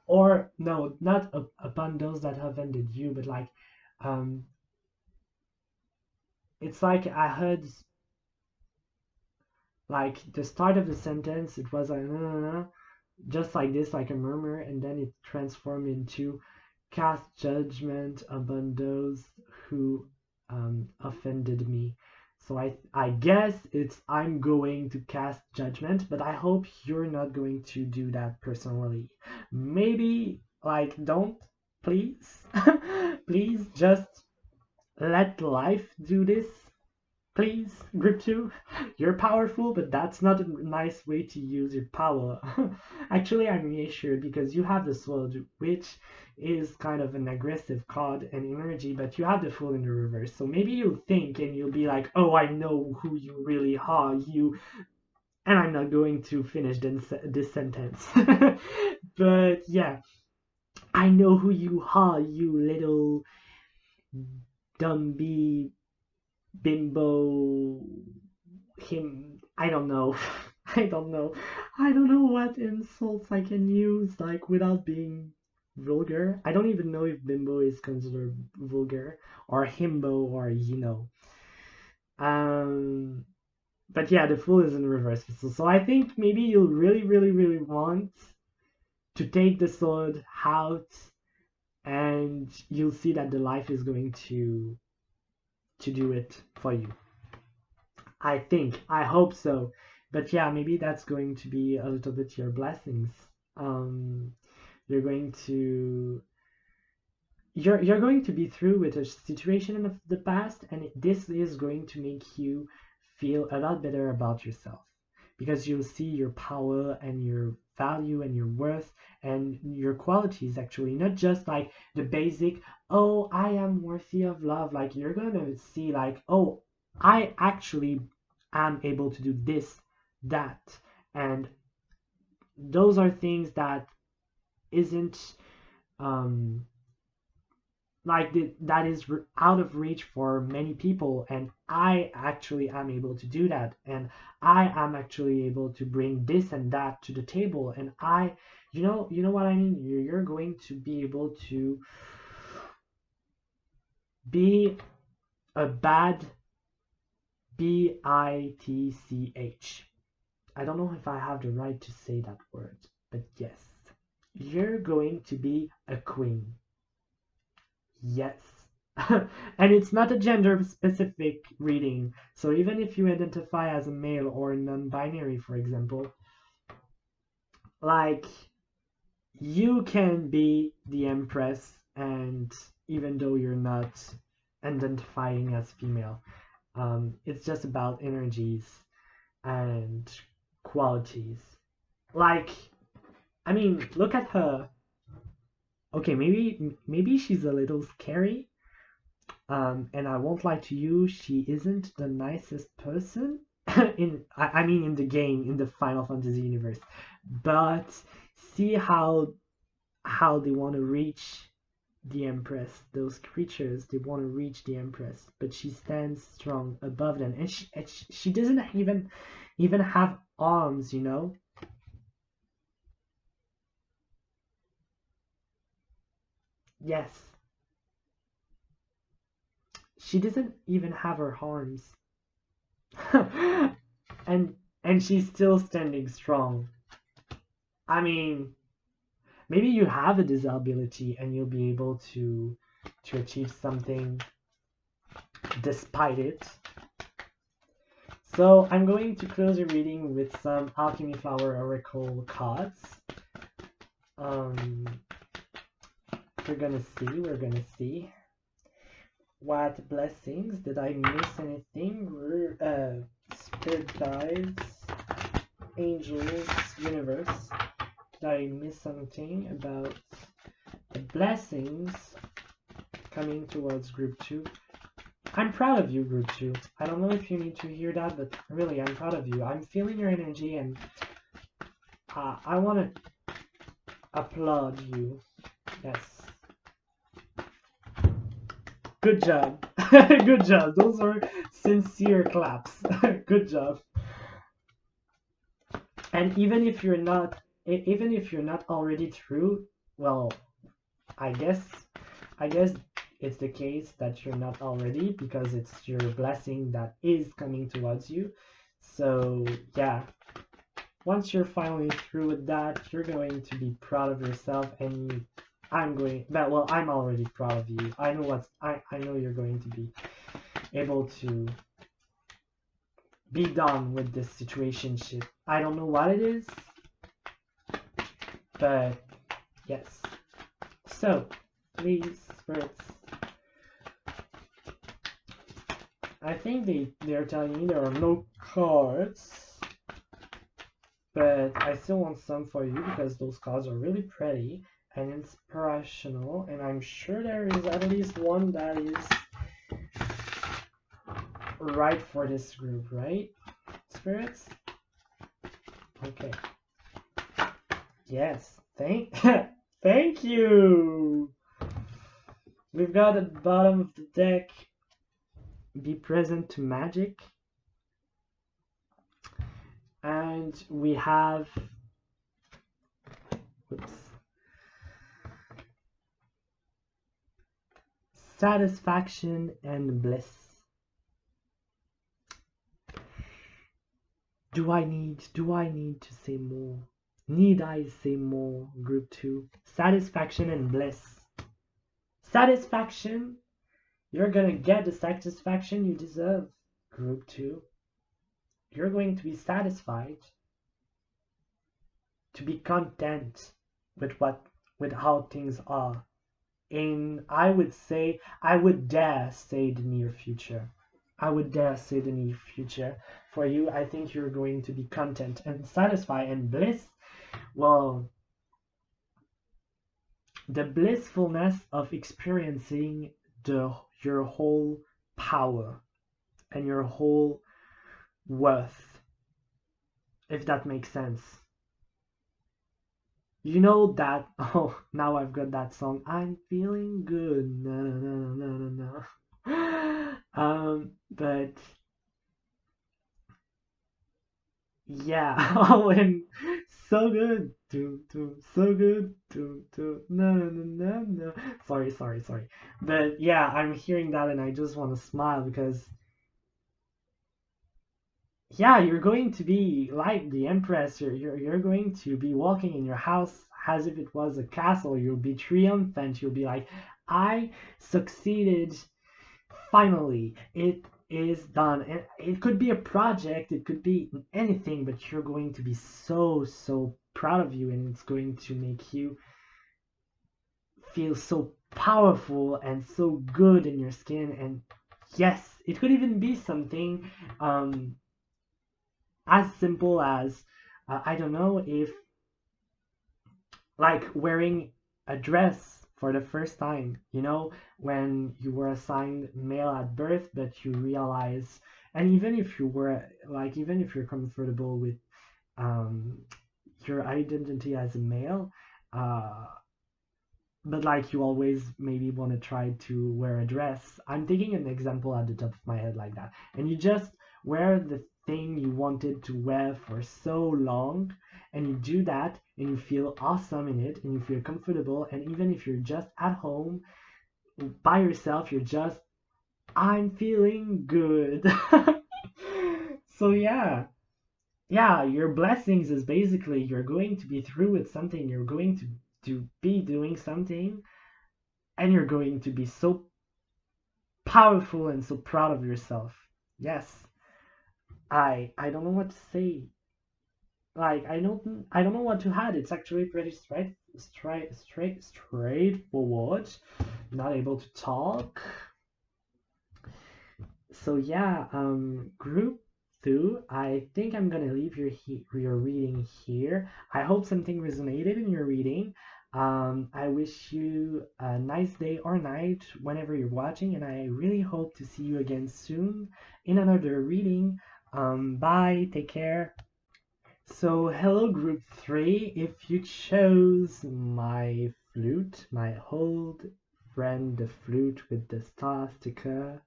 Or no, not upon those that offended you, but like um it's like I heard like the start of the sentence, it was like just like this, like a murmur, and then it transformed into cast judgment upon those who offended me. So I guess it's I'm going to cast judgment, but I hope you're not going to do that personally. Maybe like don't, please. Please just let life do this. Please, Grip 2, you're powerful, but that's not a nice way to use your power. Actually, I'm reassured because you have the sword, which is kind of an aggressive card and energy, but you have the Fool in the reverse. So maybe you'll think and you'll be like, oh, I know who you really are, you. And I'm not going to finish this sentence. But yeah, I know who you are, you little dumby bimbo him. I don't know. I don't know. I don't know what insults I can use like without being vulgar. I don't even know if bimbo is considered vulgar or himbo or um but yeah, the Fool is in reverse. So I think maybe you'll really want to take the sword out, and you'll see that the life is going to do it for you. I think. I hope so. But yeah, maybe that's going to be a little bit your blessings. Um, you're going to you're going to be through with a situation of the past, and this is going to make you feel a lot better about yourself because you'll see your power and your value and your worth and your qualities, actually, not just like the basic, oh, I am worthy of love. Like you're gonna see like, oh, I actually am able to do this, that, and those are things that isn't um like that is out of reach for many people, and I actually am able to do that, and I am actually able to bring this and that to the table, and I you know what I mean. You're going to be able to be a bad bitch. I don't know if I have the right to say that word, but yes, you're going to be a queen. Yes. And it's not a gender specific reading. So even if you identify as a male or non-binary, for example, like you can be the Empress, and even though you're not identifying as female, it's just about energies and qualities. Like, I mean, look at her. Okay, maybe she's a little scary. And I won't lie to you, she isn't the nicest person I mean in the game, in the Final Fantasy universe. But see how they want to reach the Empress. Those creatures, they want to reach the Empress, but she stands strong above them, and she doesn't even have arms, you know. Yes, she doesn't even have her arms. and she's still standing strong. I mean, maybe you have a disability and you'll be able to achieve something despite it. So I'm going to close the reading with some Alchemy Flower Oracle cards. We're gonna see. What blessings? Did I miss anything? Spirit guides, angels, universe. Did I miss something about the blessings coming towards group 2? I'm proud of you, group 2. I don't know if you need to hear that, but really, I'm proud of you. I'm feeling your energy, and I want to applaud you. Yes. Good job. Good job. Those are sincere claps. Good job. And even if you're not already through, well, I guess it's the case that you're not already, because it's your blessing that is coming towards you. So yeah, once you're finally through with that, you're going to be proud of yourself, and I'm already proud of you. I know you're going to be able to be done with this situationship. I don't know what it is, but yes. So, please, spirits. I think they're telling me there are no cards, but I still want some for you because those cards are really pretty and inspirational, and I'm sure there is at least one that is right for this group, right, spirits? Okay. Yes, thank you. We've got at the bottom of the deck, be present to magic, and we have, whoops, satisfaction and bliss. Do I need to say more? Need I say more? Group 2. Satisfaction and bliss. Satisfaction. You're gonna get the satisfaction you deserve. Group 2. You're going to be satisfied. To be content with how things are. In, I would dare say the near future. I would dare say the near future. For you, I think you're going to be content and satisfied, and bliss. Well, the blissfulness of experiencing your whole power and your whole worth, if that makes sense. You know that, oh, now I've got that song, I'm feeling good, no, no, no, no, no, no. But yeah, oh, and so good, so good, no, no, no, no. Sorry. But yeah, I'm hearing that and I just want to smile because, yeah, you're going to be like the Empress. You're going to be walking in your house as if it was a castle. You'll be triumphant. You'll be like, I succeeded. Finally, it is done. And it could be a project, it could be anything, but you're going to be so proud of you, and it's going to make you feel so powerful and so good in your skin. And yes, it could even be something as simple as I don't know, if like wearing a dress for the first time, you know, when you were assigned male at birth, but you realize, and even if you were like, even if you're comfortable with um, your identity as a male, uh, but like you always maybe want to try to wear a dress. I'm taking an example at the top of my head like that, and you just wear the thing you wanted to wear for so long, and you do that and you feel awesome in it and you feel comfortable, and even if you're just at home by yourself, you're just, I'm feeling good. So yeah, your blessings is basically you're going to be through with something, you're going to be doing something, and you're going to be so powerful and so proud of yourself. Yes, I don't know what to say. Like I don't know what to add. It's actually pretty straightforward. Not able to talk. So yeah, group 2. I think I'm gonna leave your reading here. I hope something resonated in your reading. I wish you a nice day or night whenever you're watching, and I really hope to see you again soon in another reading. Bye, take care. So hello group 3, if you chose my flute, my old friend the flute with the star sticker,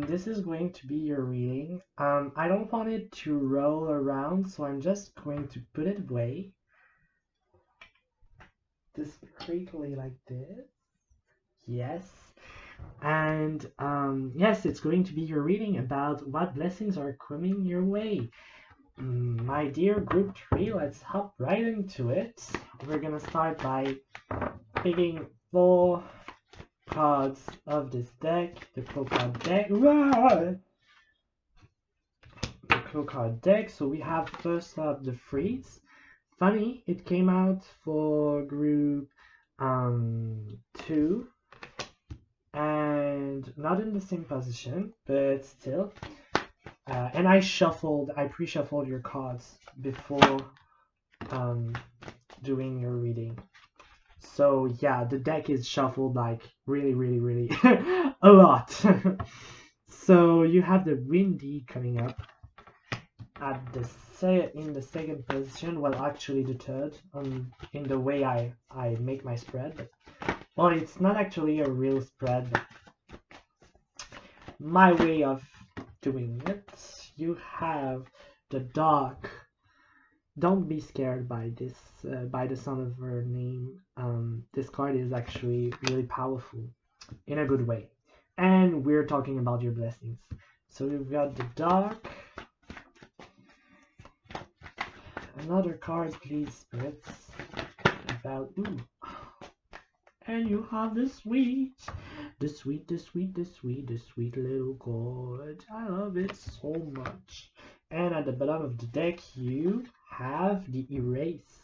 this is going to be your reading. I don't want it to roll around, so I'm just going to put it away discreetly like this. Yes. And yes, it's going to be your reading about what blessings are coming your way. My dear group 3, let's hop right into it. We're gonna start by picking 4 cards of this deck, the Coca deck. Oracle card deck. So we have first up the Freeze. Funny, it came out for group 2 and not in the same position, but still. And I pre-shuffled your cards before doing your reading. So yeah, the deck is shuffled like really a lot. So you have the Windy coming up at in the second position. Well, actually the third. In the way I make my spread. Well, it's not actually a real spread, but my way of doing it. You have the Dark. Don't be scared by this, by the sound of her name. This card is actually really powerful in a good way. And we're talking about your blessings. So you've got the Dark. Another card, please, spirits. And you have the sweet little chord. I love it so much. And at the bottom of the deck, you have the Erase.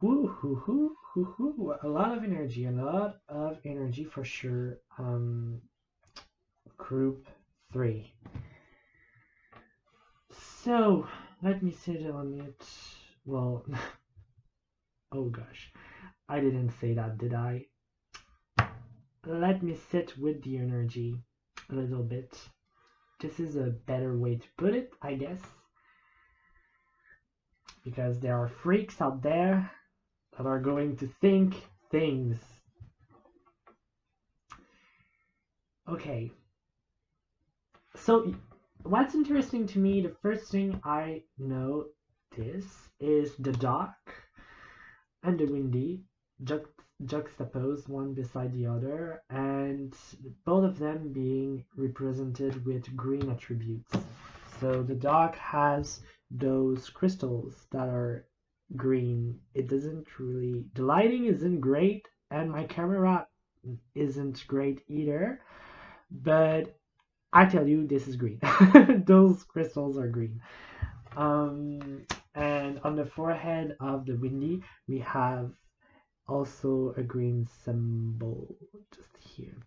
Woo hoo hoo hoo hoo. A lot of energy for sure. Group 3. So let me sit on it. Well, oh gosh, I didn't say that, did I? Let me sit with the energy a little bit. This is a better way to put it, I guess, because there are freaks out there that are going to think things. Okay, so what's interesting to me, the first thing I notice is the Dark and the Windy juxtaposed one beside the other, and both of them being represented with green attributes. So the Dark has those crystals that are green. It doesn't really, the lighting isn't great and my camera isn't great either, but I tell you, this is green. Those crystals are green. And on the forehead of the Windy, we have also a green symbol just here.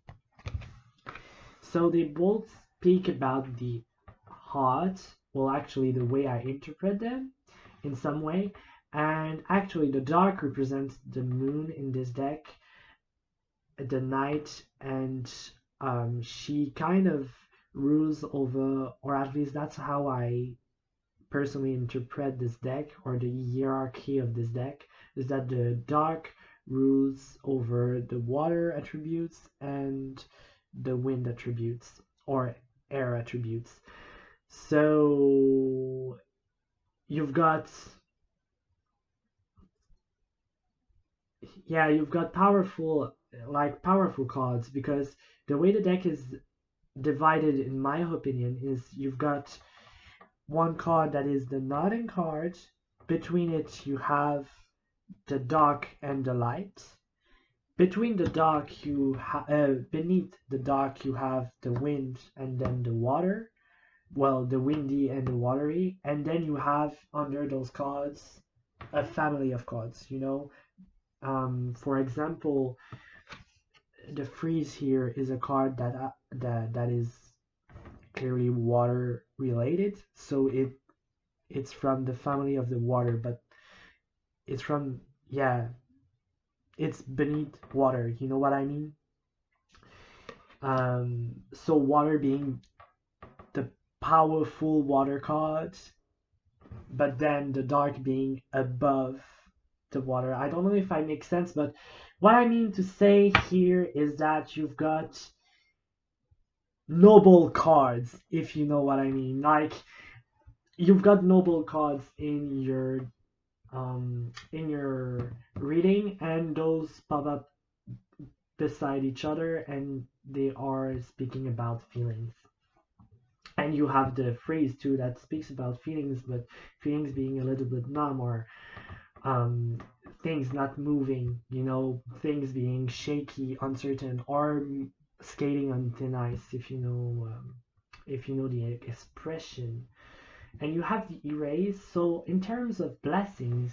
So they both speak about the heart, well, actually the way I interpret them in some way. And actually the Dark represents the moon in this deck, the night, and she kind of rules over, or at least that's how I personally interpret this deck, or the hierarchy of this deck, is that the Dark rules over the water attributes and the wind attributes, or air attributes. So you've got powerful cards, because the way the deck is divided, in my opinion, is you've got one card that is the Nodding card. Between it you have the Dark and the Light. Between the Dark beneath the Dark you have the Wind and then the Water. Well, the Windy and the Watery. And then you have under those cards a family of cards, you know. For example, the Freeze here is a card that is clearly water related, so it's from the family of the water, but it's from, yeah, it's beneath water, you know what I mean? So water being the powerful water card, but then the Dark being above the water. I don't know if I make sense, but what I mean to say here is that you've got noble cards, if you know what I mean. Like, you've got noble cards in your reading, and those pop up beside each other, and they are speaking about feelings. And you have the Freeze too that speaks about feelings, but feelings being a little bit numb, or things not moving, you know, things being shaky, uncertain, or skating on thin ice, if you know if you know the expression. And you have the erase. So in terms of blessings,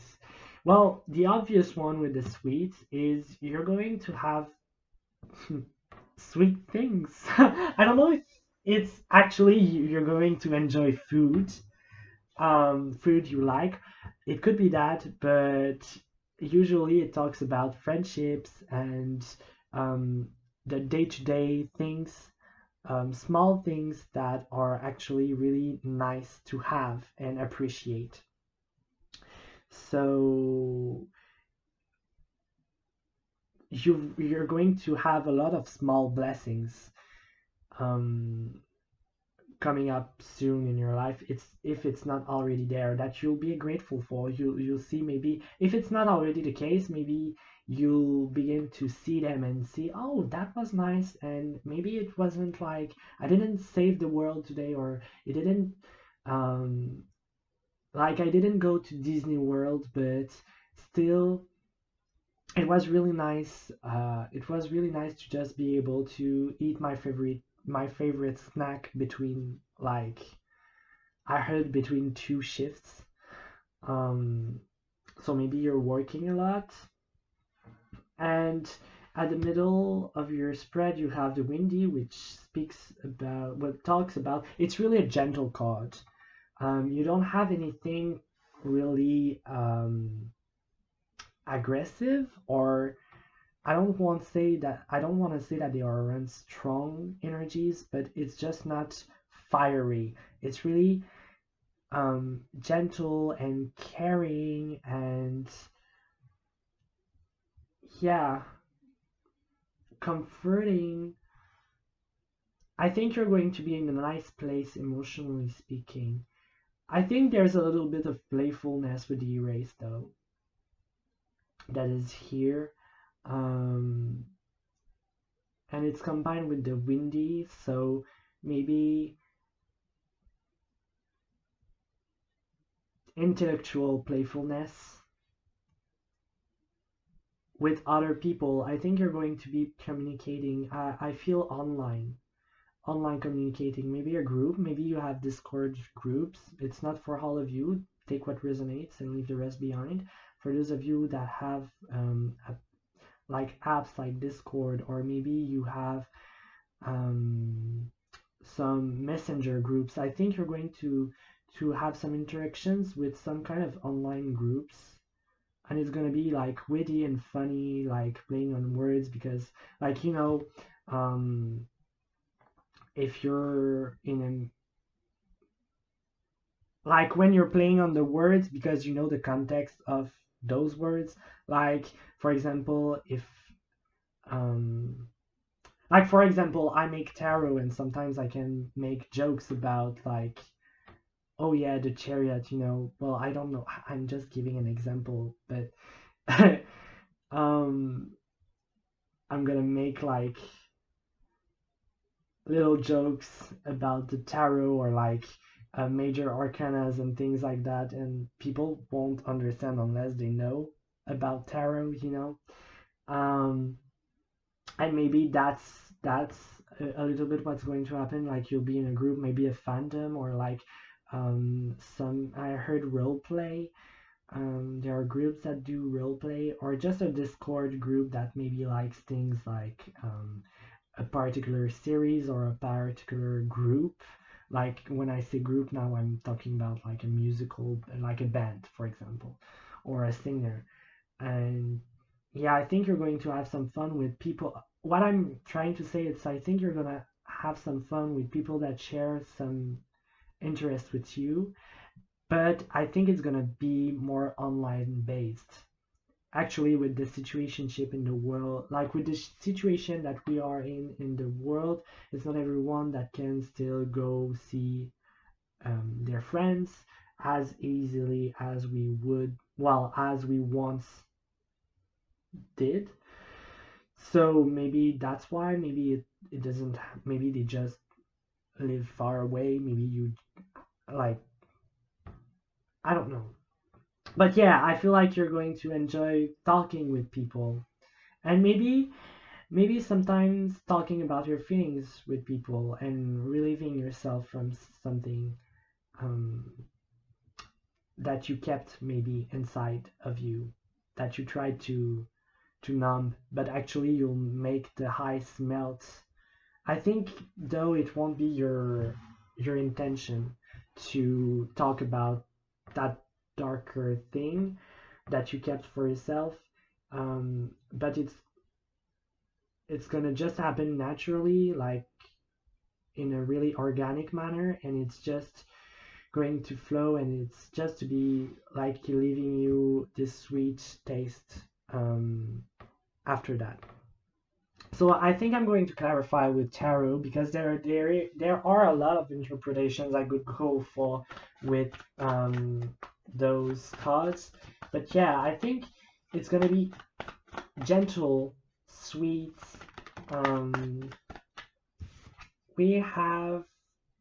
well, the obvious one with the sweets is you're going to have sweet things. I don't know if it's actually you're going to enjoy food, food you like. It could be that, but usually it talks about friendships and um, the day-to-day things, small things that are actually really nice to have and appreciate. So you're going to have a lot of small blessings um, coming up soon in your life. It's if it's not already there that you'll be grateful for. You'll see, maybe if it's not already the case, maybe you'll begin to see them and see, oh, that was nice, and maybe it wasn't like I didn't save the world today, or it didn't um like I didn't go to Disney World, but still it was really nice. It was really nice to just be able to eat my favorite snack between, like, I heard between two shifts. Um, so maybe you're working a lot, and at the middle of your spread you have the windy, which speaks about what talks about. It's really a gentle card. You don't have anything really aggressive, or I don't want to say that they are strong energies, but it's just not fiery. It's really gentle and caring, and yeah, comforting. I think you're going to be in a nice place emotionally speaking. I think there's a little bit of playfulness with the erase though that is here. Um, and it's combined with the windy, so maybe intellectual playfulness with other people. I think you're going to be communicating. I feel online communicating. Maybe a group. Maybe you have Discord groups. It's not for all of you. Take what resonates and leave the rest behind. For those of you that have like apps like Discord, or maybe you have um, some messenger groups, I think you're going to have some interactions with some kind of online groups, and it's gonna be like witty and funny, like playing on words, because, like, if you're in like when you're playing on the words, because you know the context of those words, like, for example, if um like, for example, I make tarot, and sometimes I can make jokes about, like, oh yeah, the chariot. Well, I don't know, I'm just giving an example, but um I'm gonna make like little jokes about the tarot, or like major arcanas and things like that, and people won't understand unless they know about tarot. Um, and maybe that's a little bit what's going to happen. Like, you'll be in a group, maybe a fandom, or like some I heard role play. There are groups that do role play, or just a Discord group that maybe likes things like a particular series or a particular group. Like, when I say group now, I'm talking about like a musical, like a band, for example, or a singer. And yeah, I think you're going to have some fun with people. What I'm trying to say is, I think you're gonna have some fun with people that share some interest with you, but I think it's gonna be more online based. Actually, with the situationship in the world, like with the situation that we are in the world, it's not everyone that can still go see their friends as easily as we would, well, as we once did. So maybe that's why. Maybe it doesn't. Maybe they just live far away. Maybe you, like, I don't know. But yeah, I feel like you're going to enjoy talking with people, and maybe maybe sometimes talking about your feelings with people and relieving yourself from something um, that you kept maybe inside of you, that you tried to numb, but actually you'll make the ice melt. I think though it won't be your intention to talk about that darker thing that you kept for yourself, but it's gonna just happen naturally, like in a really organic manner, and it's just going to flow, and it's just to be like leaving you this sweet taste after that. So I think I'm going to clarify with tarot because there are a lot of interpretations I could go for with those cards, but yeah, I think it's gonna be gentle, sweet. Um, we have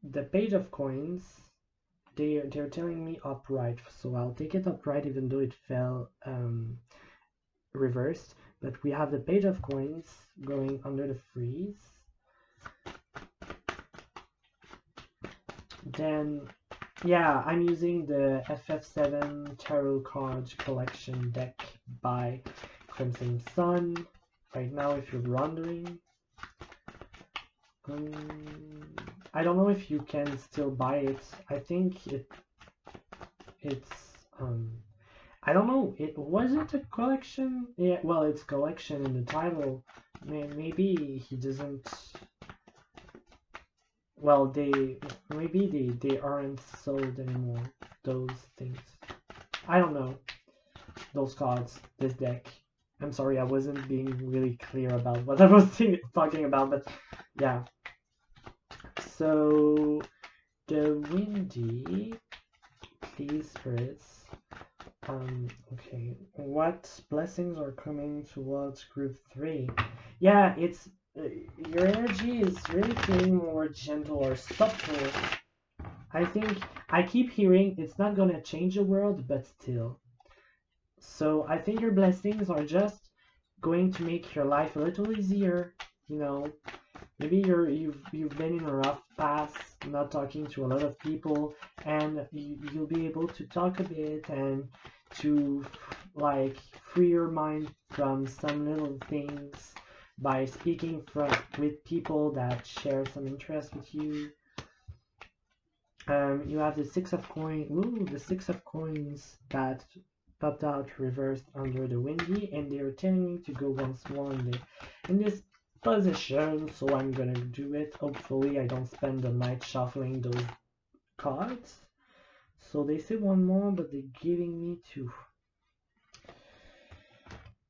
the Page of Coins. They're telling me upright, so I'll take it upright even though it fell reversed. But we have the Page of Coins going under the freeze. Then, yeah, I'm using the FF7 Tarot Card Collection deck by Crimson Sun. Right now, if you're wondering. I don't know if you can still buy it. I think it's I don't know. Was it a collection? Yeah, well, it's collection in the title. Maybe he doesn't. Well, they aren't sold anymore. Those things. I don't know. Those cards. This deck. I'm sorry, I wasn't being really clear about what I was talking about, but yeah. So the windy, please, spirits. Okay, what blessings are coming towards group 3? Yeah, it's your energy is really feeling more gentle or subtle. I think I keep hearing it's not gonna change the world, but still. So I think your blessings are just going to make your life a little easier. You know, maybe you've been in a rough past, not talking to a lot of people, and you'll be able to talk a bit and to like free your mind from some little things by speaking with people that share some interest with you. You have the Six of Coins. Ooh, the Six of Coins that popped out reversed under the windy, and they're telling me to go once more in this position, so I'm gonna do it. Hopefully I don't spend the night shuffling those cards. So they say one more, but they're giving me two.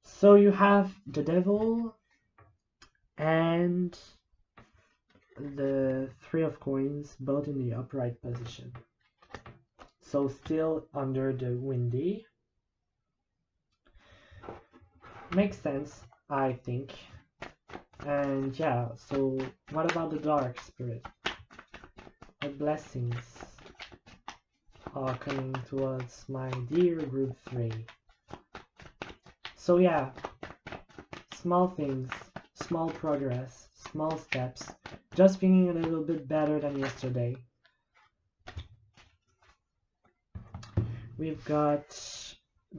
So you have the Devil and the Three of Coins, both in the upright position. So still under the windy. Makes sense, I think. And yeah, so what about the Dark Spirit? What blessings are coming towards my dear group 3? So yeah, small things, small progress, small steps, just feeling a little bit better than yesterday. We've got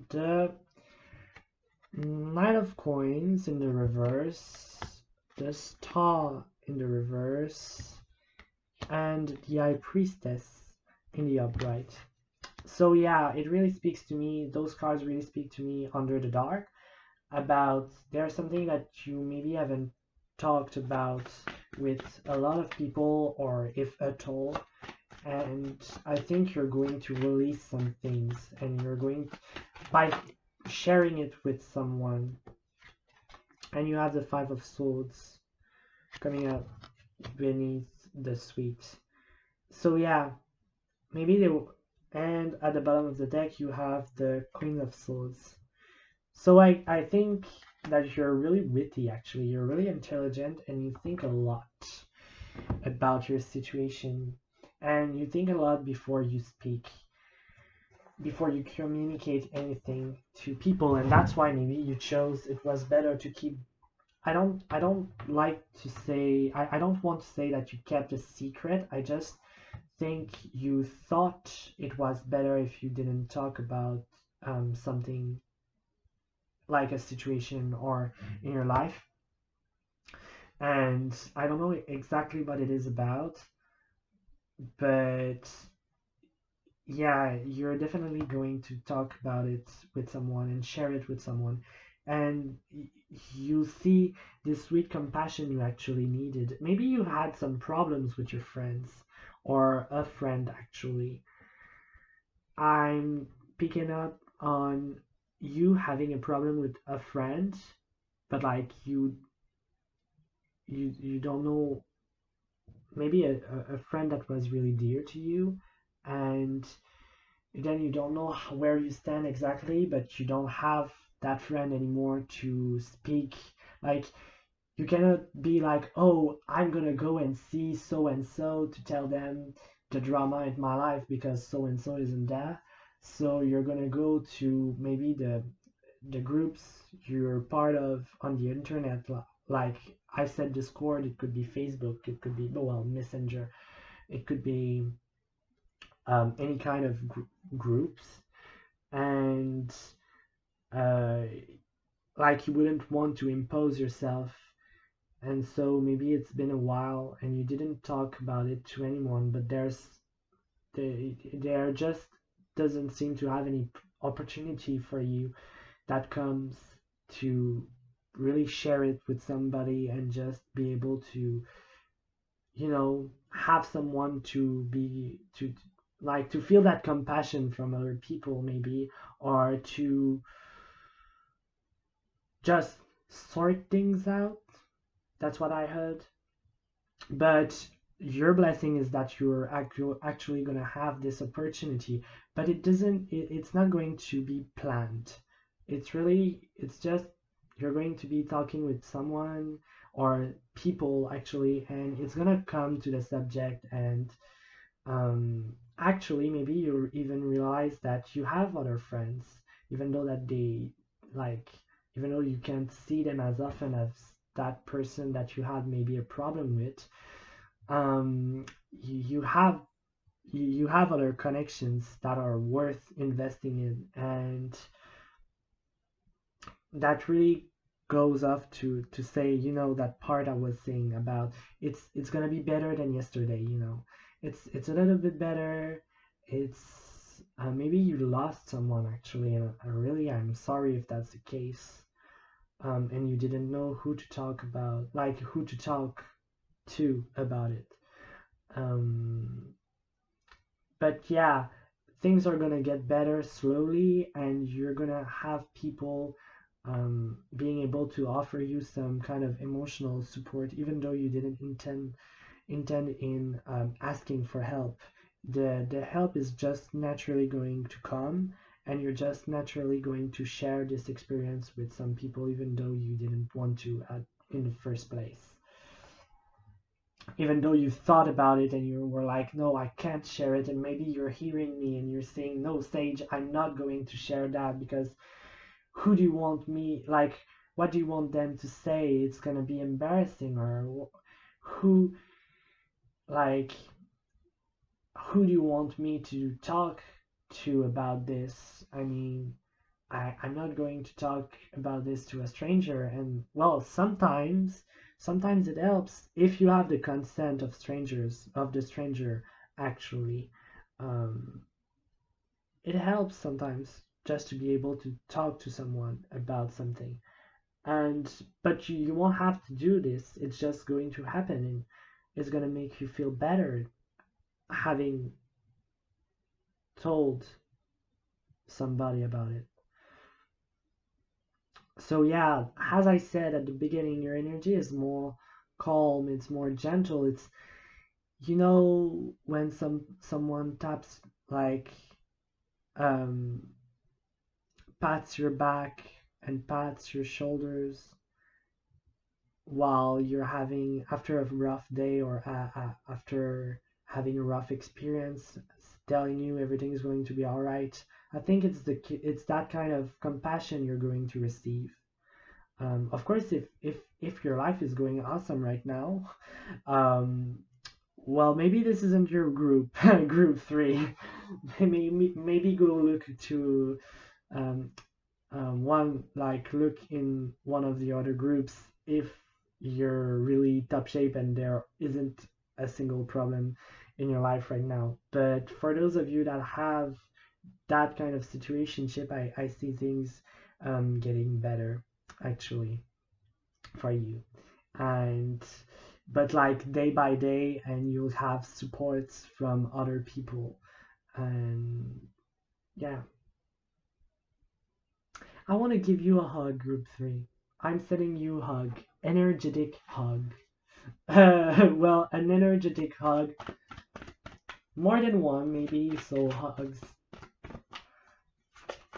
the Knight of Coins in the reverse, the Star in the reverse, and the High Priestess in the upright. So yeah, it really speaks to me, those cards really speak to me under the dark about there's something that you maybe haven't talked about with a lot of people, or if at all, and I think you're going to release some things, and you're going to, by sharing it with someone. And you have the Five of Swords coming out beneath the suite. So yeah, maybe they will, and at the bottom of the deck you have the Queen of Swords. So I think that you're really witty, actually. You're really intelligent, and you think a lot about your situation, and you think a lot before you speak, before you communicate anything to people, and that's why maybe you chose it was better to keep I don't like to say, I don't want to say that you kept a secret. I just think you thought it was better if you didn't talk about something like a situation or in your life. And I don't know exactly what it is about, but yeah, you're definitely going to talk about it with someone and share it with someone. And you see this sweet compassion you actually needed. Maybe you had some problems with your friends or a friend actually. I'm picking up on you having a problem with a friend, but like you don't know, maybe a friend that was really dear to you, and then you don't know where you stand exactly, but you don't have that friend anymore to speak. Like, you cannot be like, oh, I'm gonna go and see so and so to tell them the drama in my life because so and so isn't there. So you're gonna go to maybe the groups you're part of on the internet, like I said, Discord. It could be Facebook. It could be, well, Messenger. It could be any kind of groups, and uh, like you wouldn't want to impose yourself. And so maybe it's been a while and you didn't talk about it to anyone, but there just doesn't seem to have any opportunity for you that comes to really share it with somebody and just be able to, have someone to be to like to feel that compassion from other people maybe, or to just sort things out. That's what I heard. But your blessing is that you're actually going to have this opportunity, but it's not going to be planned. It's just you're going to be talking with someone or people actually, and it's going to come to the subject. And actually maybe you even realize that you have other friends, even though that they like even though you can't see them as often as that person that you had maybe a problem with. You have other connections that are worth investing in, and that really goes off to say, that part I was saying about it's gonna be better than yesterday. It's a little bit better. It's maybe you lost someone actually, and I'm sorry if that's the case. And you didn't know who to talk about, like who to talk to about it. um but yeah, things are gonna get better slowly, and you're gonna have people being able to offer you some kind of emotional support, even though you didn't intend in asking for help. The help is just naturally going to come, and you're just naturally going to share this experience with some people, even though you didn't want to in the first place, even though you thought about it and you were like, no, I can't share it. And maybe you're hearing me and you're saying, no, Sage, I'm not going to share that because who do you want me, like, what do you want them to say? It's going to be embarrassing. Or who, like, who do you want me to talk to about this? I mean, I'm not going to talk about this to a stranger. And well, sometimes it helps if you have the consent of the stranger actually. Um, it helps sometimes just to be able to talk to someone about something. And but you won't have to do this. It's just going to happen, and it's going to make you feel better having told somebody about it. So yeah, as I said at the beginning, your energy is more calm, it's more gentle. It's, when someone taps, like, um pats your back and pats your shoulders while you're having after a rough day, or after having a rough experience, telling you everything is going to be all right. I think it's that kind of compassion you're going to receive. Of course, if your life is going awesome right now, um, well, maybe this isn't your group, group three. Maybe go look to um, look in one of the other groups if you're really top shape and there isn't a single problem in your life right now. But for those of you that have that kind of situationship, I see things getting better actually for you. And but like day by day, and you'll have supports from other people. And yeah, I want to give you a hug, group three. I'm sending you a hug, energetic hug. Well, an energetic hug, more than one maybe, so hugs,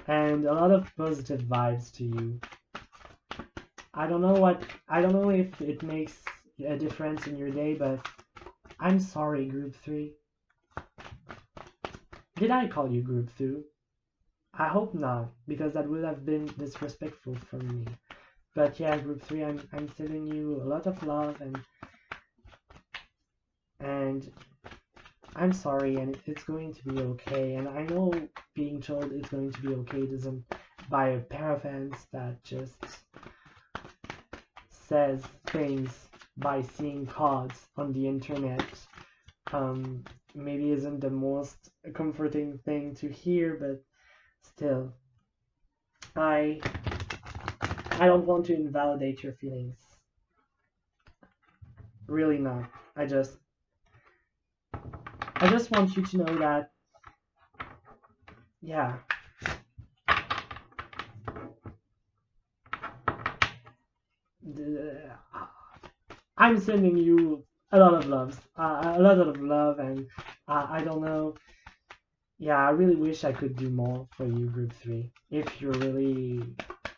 and a lot of positive vibes to you. I don't know if it makes a difference in your day, but I'm sorry, group three. Did I call you group two? I hope not, because that would have been disrespectful from me. But yeah, group three, I'm sending you a lot of love, and I'm sorry, and it's going to be okay. And I know being told it's going to be okay doesn't buy a pair of hands that just says things by seeing cards on the internet. Maybe isn't the most comforting thing to hear, but still, I don't want to invalidate your feelings. Really not. I just want you to know that, yeah, I'm sending you a lot of love, and I don't know. Yeah, I really wish I could do more for you, group three. If you're really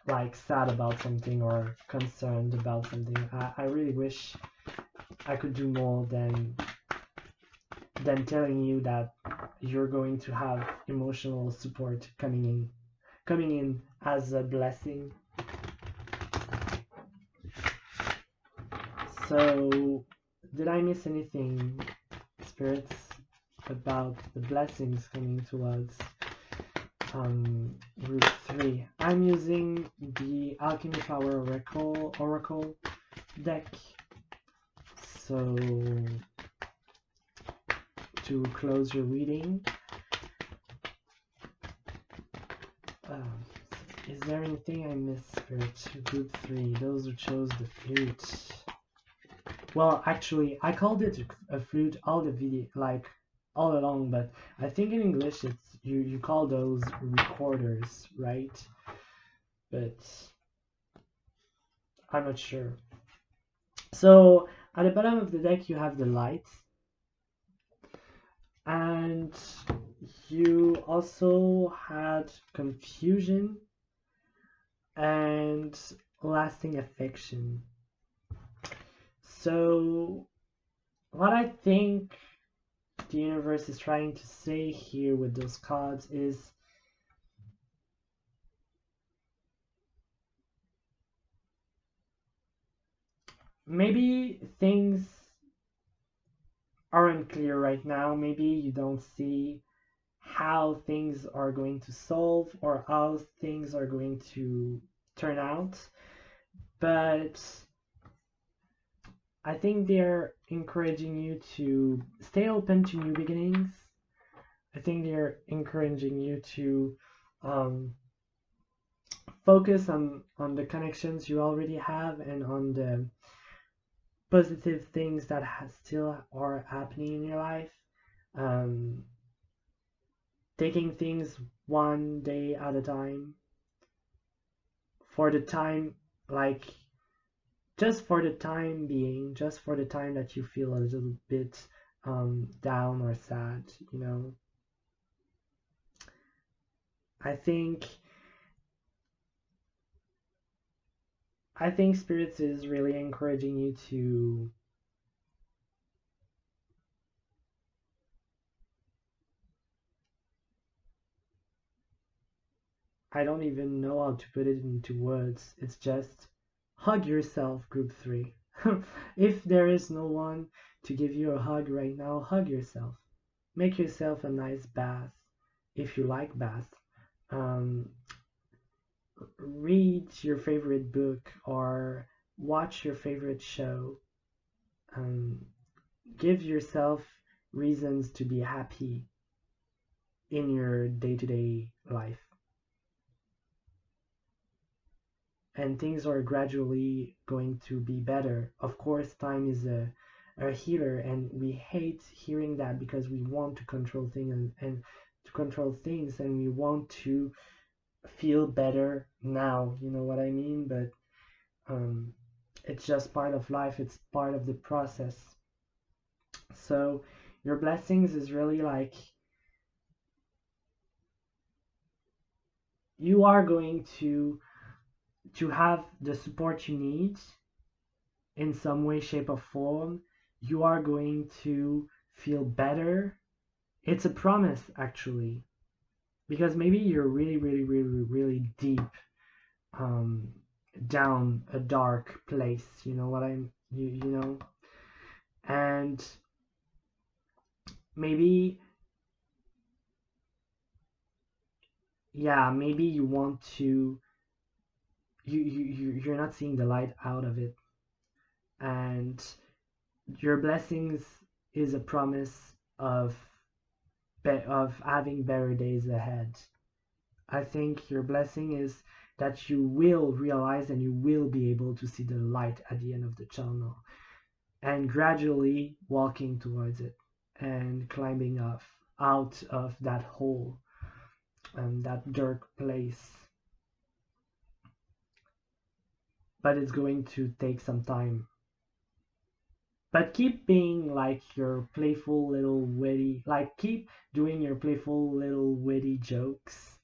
like sad about something or concerned about something, I really wish I could do more than telling you that you're going to have emotional support coming in as a blessing. So, did I miss anything, spirits, about the blessings coming towards group 3? I'm using the Alchemy Flower Oracle deck. So, to close your reading, is there anything I missed, spirits? Group 3, those who chose the flute. Well, actually, I called it a flute all the video, like all along, but I think in English it's you call those recorders, right? But I'm not sure. So at the bottom of the deck you have the lights, and you also had confusion and lasting affection. So what I think the universe is trying to say here with those cards is maybe things aren't clear right now. Maybe you don't see how things are going to solve or how things are going to turn out, but I think they're encouraging you to stay open to new beginnings. I think they're encouraging you to focus on the connections you already have and on the positive things that still are happening in your life. Taking things one day at a time, for the time, like just for the time being, just for the time that you feel a little bit down or sad, you know. I think spirits is really encouraging you to I don't even know how to put it into words. It's just hug yourself, group 3. If there is no one to give you a hug right now, hug yourself. Make yourself a nice bath if you like bath. Read your favorite book or watch your favorite show. Give yourself reasons to be happy in your day-to-day life. And things are gradually going to be better. Of course, time is a healer, and we hate hearing that because we want to control things and to control things, and we want to feel better now. You know what I mean? But it's just part of life. It's part of the process. So your blessings is really like you are going to have the support you need in some way, shape, or form. You are going to feel better. It's a promise, actually, because maybe you're really, really, really, really deep down a dark place. You know what you know, and maybe, yeah, maybe you want to. You're not seeing the light out of it, and your blessings is a promise of having better days ahead. I think your blessing is that you will realize and you will be able to see the light at the end of the tunnel, and gradually walking towards it and climbing up out of that hole and that dark place. But it's going to take some time. But keep being like your playful little witty, like keep doing your playful little witty jokes.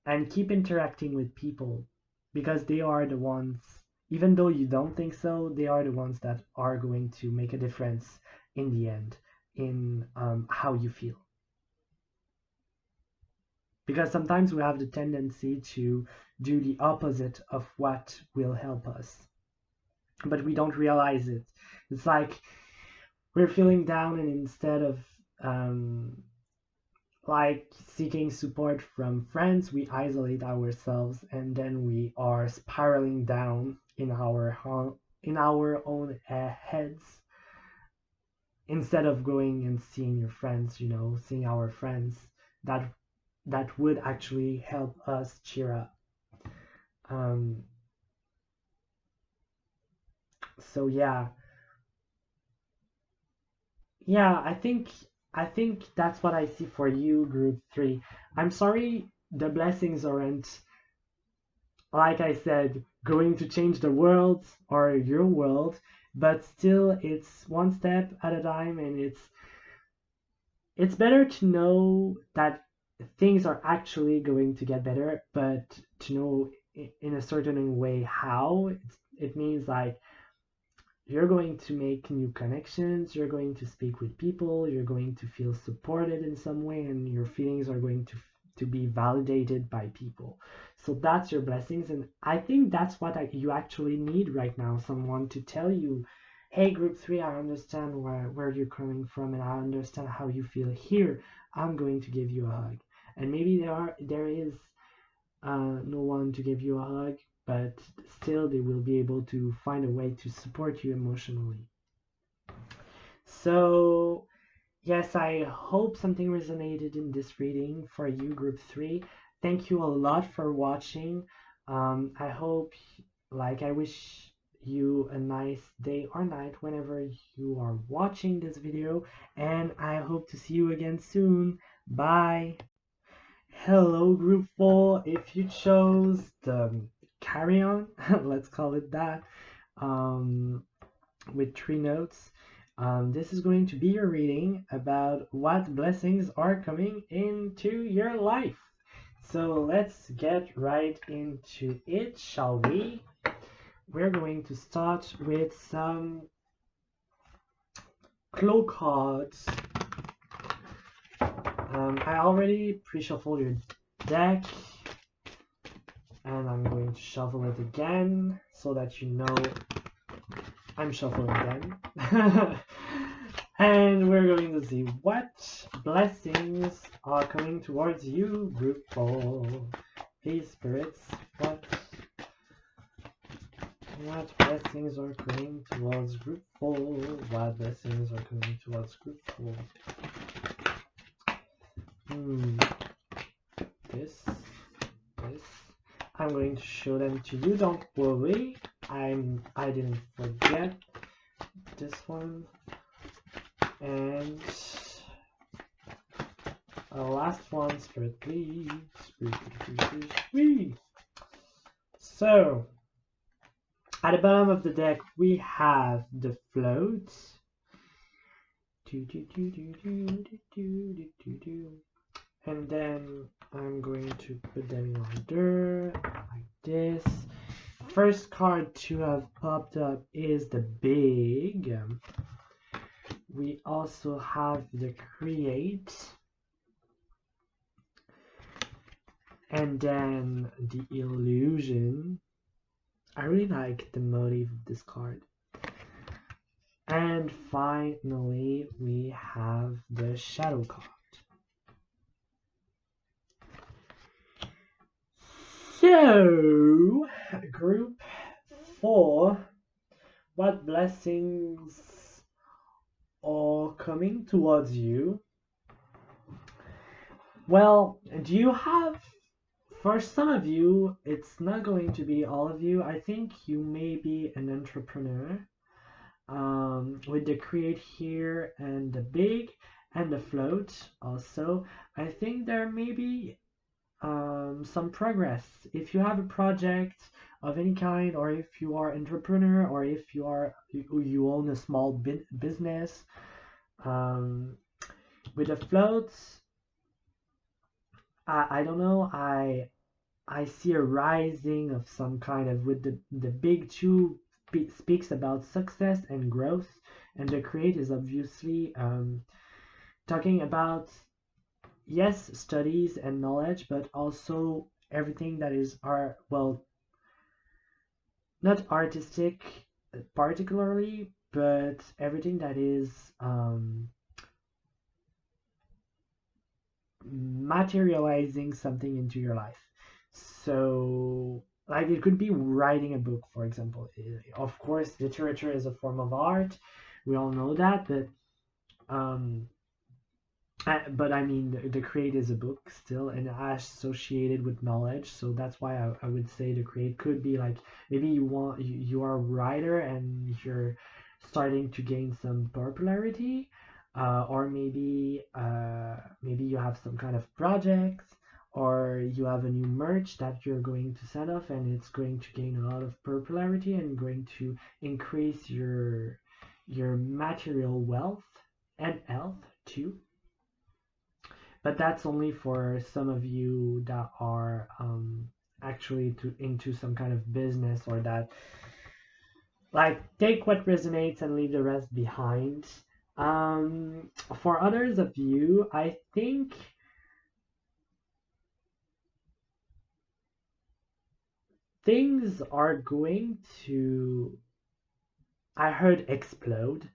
And keep interacting with people, because they are the ones, even though you don't think so, they are the ones that are going to make a difference in the end in how you feel. Because sometimes we have the tendency to do the opposite of what will help us, but we don't realize it. It's like we're feeling down, and instead of like seeking support from friends, we isolate ourselves, and then we are spiraling down in our own heads, instead of going and seeing your friends, you know, seeing our friends that would actually help us cheer up. So yeah, I think that's what I see for you, group 3. I'm sorry the blessings aren't, like I said, going to change the world or your world, but still it's one step at a time, and it's better to know that things are actually going to get better, but to know in a certain way how. It means like you're going to make new connections, you're going to speak with people, you're going to feel supported in some way, and your feelings are going to be validated by people. So that's your blessings, and I think that's what you actually need right now, someone to tell you, hey, group 3, I understand where you're coming from, and I understand how you feel here. I'm going to give you a hug. And maybe there is no one to give you a hug, but still they will be able to find a way to support you emotionally. So yes, I hope something resonated in this reading for you, group 3. Thank you a lot for watching. I hope, I wish you a nice day or night whenever you are watching this video, and I hope to see you again soon. Bye. Hello, group 4. If you chose the Carillon, let's call it that, with 3 notes, this is going to be your reading about what blessings are coming into your life. So let's get right into it, shall we? We're going to start with some Clow cards. I already pre-shuffled your deck. And I'm going to shuffle it again so that you know I'm shuffling again. And we're going to see what blessings are coming towards you, group 4. Please, spirits, what blessings are coming towards group 4? What blessings are coming towards group 4? This. I'm going to show them to you. Don't worry. I didn't forget this one. And last one, spirit please. Spirit, please. So at the bottom of the deck we have the Flute. And then I'm going to put them in order like this. First card to have popped up is the Big. We also have the Create. And then the Illusion. I really like the motif of this card. And finally, we have the Shadow card. So, group 4, what blessings are coming towards you? Well, do you have, for some of you, it's not going to be all of you. I think you may be an entrepreneur. With the Create here and the Big and the Float also, I think there may be some progress. If you have a project of any kind, or if you are entrepreneur, or if you own a small business, with the Floats, I don't know, I see a rising of some kind of, with the Big 2 speaks about success and growth, and the Create is obviously talking about, yes, studies and knowledge, but also everything that is not artistic particularly, but everything that is materializing something into your life. So, like, it could be writing a book, for example. Of course, literature is a form of art. We all know that, but I mean, the Create is a book still, and associated with knowledge. So that's why I would say the Create could be like, maybe you are a writer and you're starting to gain some popularity, or maybe you have some kind of project, or you have a new merch that you're going to set off, and it's going to gain a lot of popularity and going to increase your material wealth and health too. But that's only for some of you that are actually into some kind of business, or that, like, take what resonates and leave the rest behind. For others of you, I think things are going to, I heard explode.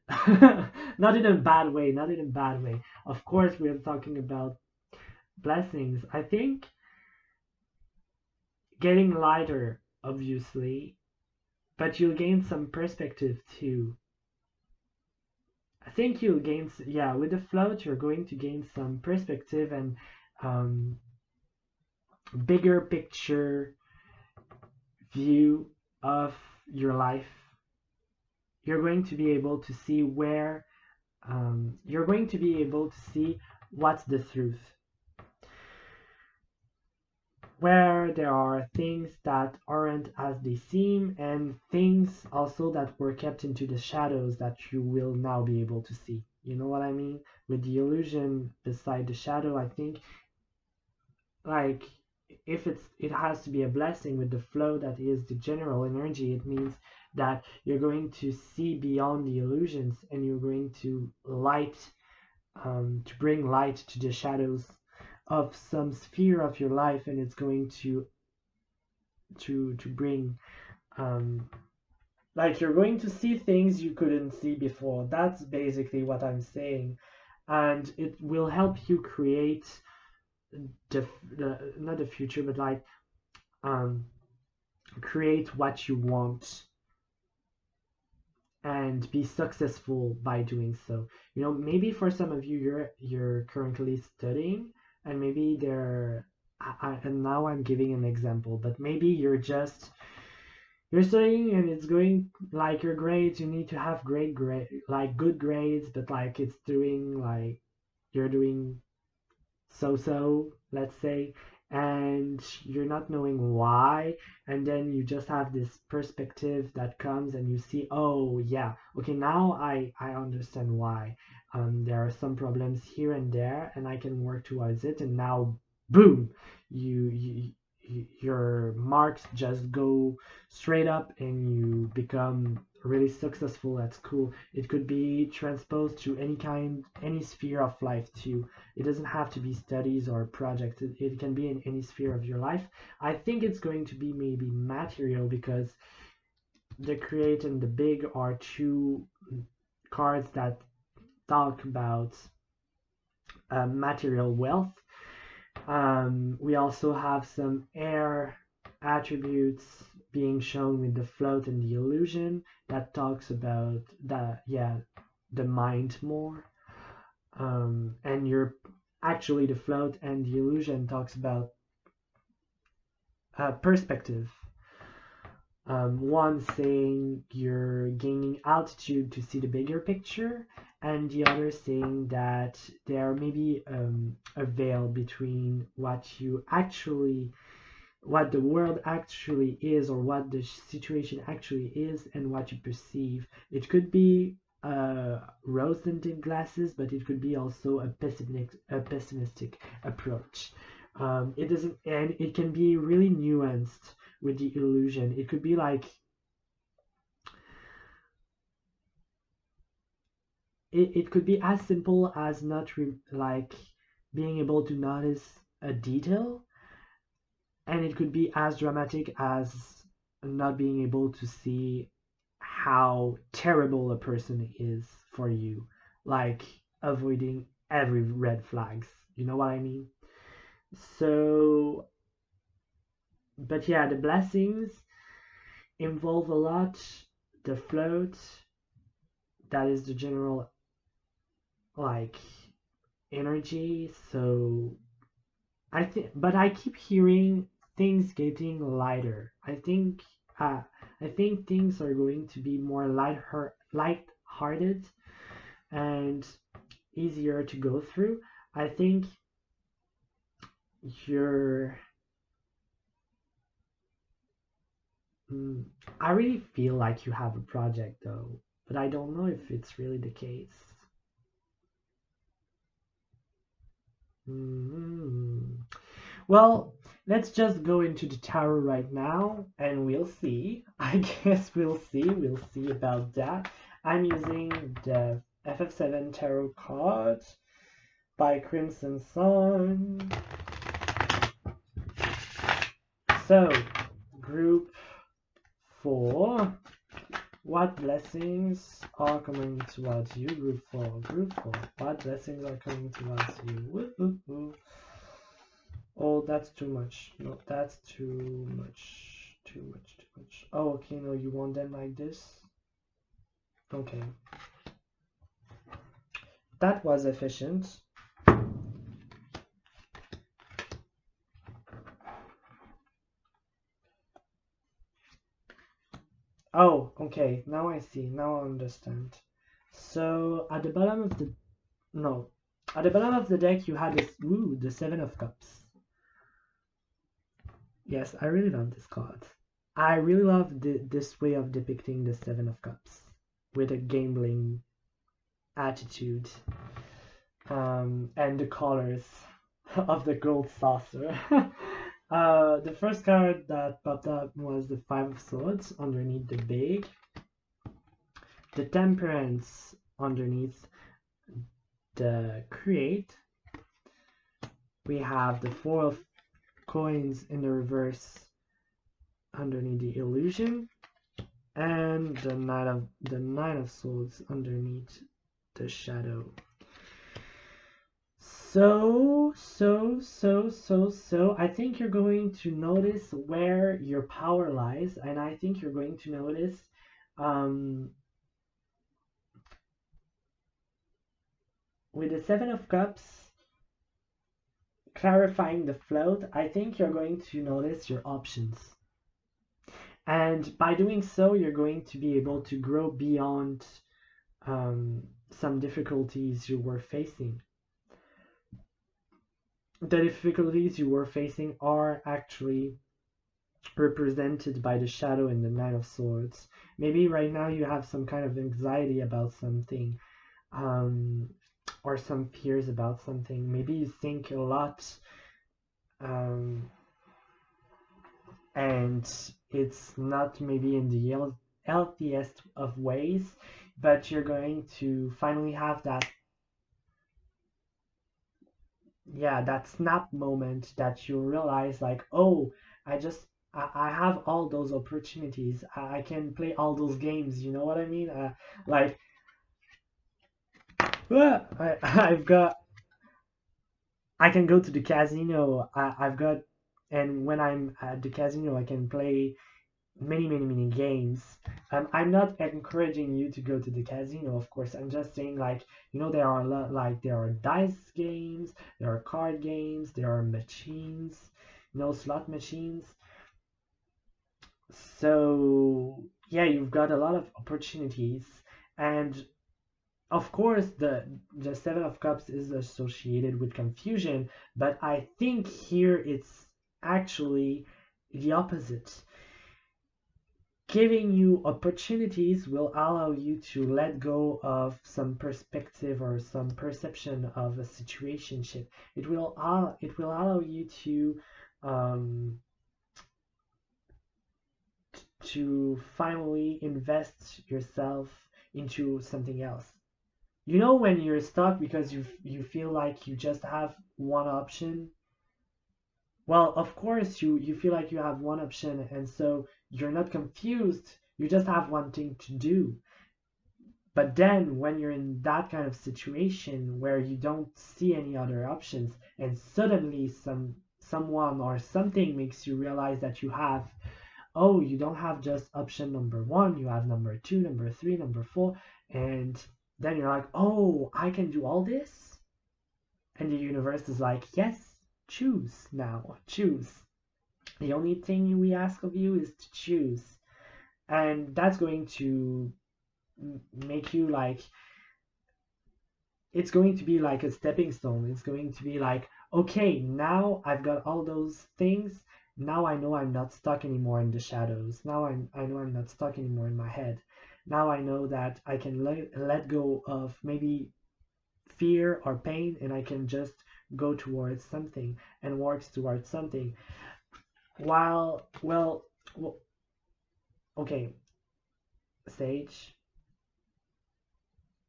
Not in a bad way, not in a bad way. Of course, we're talking about blessings. I think getting lighter, obviously, but you'll gain some perspective too. I think you'll gain, yeah, with the Float, you're going to gain some perspective and bigger picture view of your life. You're going to be able to see where, you're going to be able to see what's the truth. Where there are things that aren't as they seem, and things also that were kept into the shadows that you will now be able to see. You know what I mean? With the illusion beside the shadow, I think, like, if it has to be a blessing with the flow that is the general energy, it means that you're going to see beyond the illusions, and you're going to bring light to the shadows of some sphere of your life, and it's going to to bring like you're going to see things you couldn't see before. That's basically what I'm saying, and it will help you create the not the future, but like um create what you want and be successful by doing so. You know, maybe for some of you, you're currently studying, and maybe and now I'm giving an example, but maybe you're studying and it's going like your grades. You need to have great grade, like good grades, but like it's doing like you're doing so, let's say, and you're not knowing why, and then you just have this perspective that comes and you see, oh yeah, okay, now I understand why. There are some problems here and there, and I can work towards it, and now boom, your marks just go straight up and you become really successful at school. It could be transposed to any sphere of life too. It doesn't have to be studies or projects. It can be in any sphere of your life. I think it's going to be maybe material, because the create and the big are two cards that talk about material wealth. We also have some air attributes being shown with the float and the illusion that talks about the mind more. And you're actually, the float and the illusion talks about perspective. One saying you're gaining altitude to see the bigger picture, and the other saying that there may be a veil between what the world actually is, or what the situation actually is, and what you perceive. It could be rose tinted glasses, but it could be also a pessimistic approach. It doesn't, and it can be really nuanced with the illusion. It could be like it could be as simple as not like being able to notice a detail, and it could be as dramatic as not being able to see how terrible a person is for you, like avoiding every red flags. You know what I mean? So, but yeah, the blessings involve a lot. The float, that is the general like energy. So I think, but I keep hearing things getting lighter. I think things are going to be more light-hearted and easier to go through. I think you're. I really feel like you have a project though, but I don't know if it's really the case. Mm. Well, let's just go into the tarot right now and we'll see. I guess we'll see. We'll see about that. I'm using the FF7 tarot card by Crimson Sun. So, group 4. What blessings are coming towards you? Group 4. Group 4. What blessings are coming towards you? Woo, woo, woo. Oh, that's too much. No, that's too much. Too much, too much. Oh, okay, no, you want them like this? Okay. That was efficient. Oh, okay, now I see. Now I understand. So, at the bottom of the... No. At the bottom of the deck, you had this... Ooh, the Seven of Cups. Yes, I really love this card. I really love this way of depicting the Seven of Cups with a gambling attitude, and the colors of the gold saucer. The first card that popped up was the Five of Swords underneath the big, the Temperance underneath the Create. We have the Four of Coins in the reverse underneath the illusion, and the Nine of Swords underneath the shadow. So, I think you're going to notice where your power lies, and I think you're going to notice with the Seven of Cups clarifying the float, I think you're going to notice your options. And by doing so, you're going to be able to grow beyond some difficulties you were facing. The difficulties you were facing are actually represented by the shadow and the Nine of Swords. Maybe right now you have some kind of anxiety about something, or some fears about something. Maybe you think a lot, and it's not maybe in the healthiest of ways, but you're going to finally have that, yeah, that snap moment that you realize like, oh, I have all those opportunities. I can play all those games. You know what I mean? Like, I can go to the casino. And when I'm at the casino, I can play many games. I'm not encouraging you to go to the casino, of course. I'm just saying, like, there are a lot, like, there are dice games, there are card games, there are machines, slot machines. So yeah, you've got a lot of opportunities, and of course the Seven of Cups is associated with confusion, but I think here it's actually the opposite. Giving you opportunities will allow you to let go of some perspective or some perception of a situationship. It will allow you to finally invest yourself into something else. When you're stuck because you feel like you just have one option. Well, of course you feel like you have one option, and so you're not confused. You just have one thing to do. But then when you're in that kind of situation where you don't see any other options, and suddenly someone or something makes you realize that you don't have just option number one, you have number two, number three, number four, and then you're like, oh, I can do all this? And the universe is like, yes, choose now, choose. The only thing we ask of you is to choose. And that's going to make you like, it's going to be like a stepping stone. It's going to be like, okay, now I've got all those things. Now I know I'm not stuck anymore in the shadows. Now I know I'm not stuck anymore in my head. Now I know that I can let go of maybe fear or pain, and I can just go towards something and work towards something. Okay, Sage,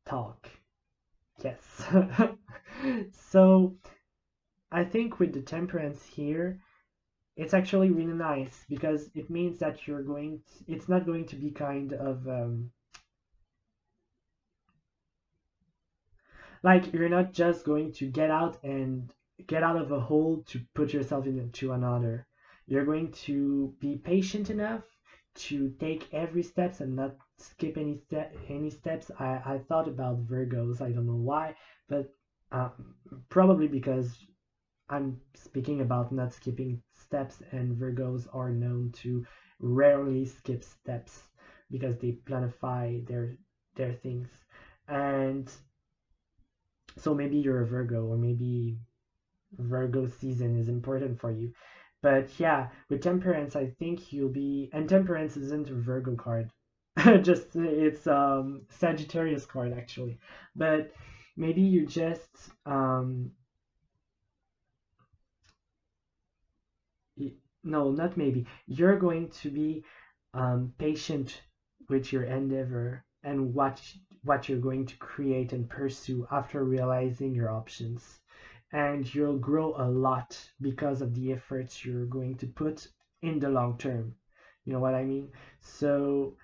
talk. Yes. So I think with the temperance here, it's actually really nice because it means that it's not going to be kind of like you're not just going to get out of a hole to put yourself into another. You're going to be patient enough to take every steps and not skip any steps. I thought about Virgos. I don't know why, but probably because I'm speaking about not skipping steps, and Virgos are known to rarely skip steps because they planify their things. And so maybe you're a Virgo, or maybe Virgo season is important for you. But yeah, with Temperance, I think you'll be, and Temperance isn't a Virgo card. Just it's Sagittarius card actually. But maybe you just no, not maybe. You're going to be patient with your endeavor and what you're going to create and pursue after realizing your options. And you'll grow a lot because of the efforts you're going to put in the long term. You know what I mean? So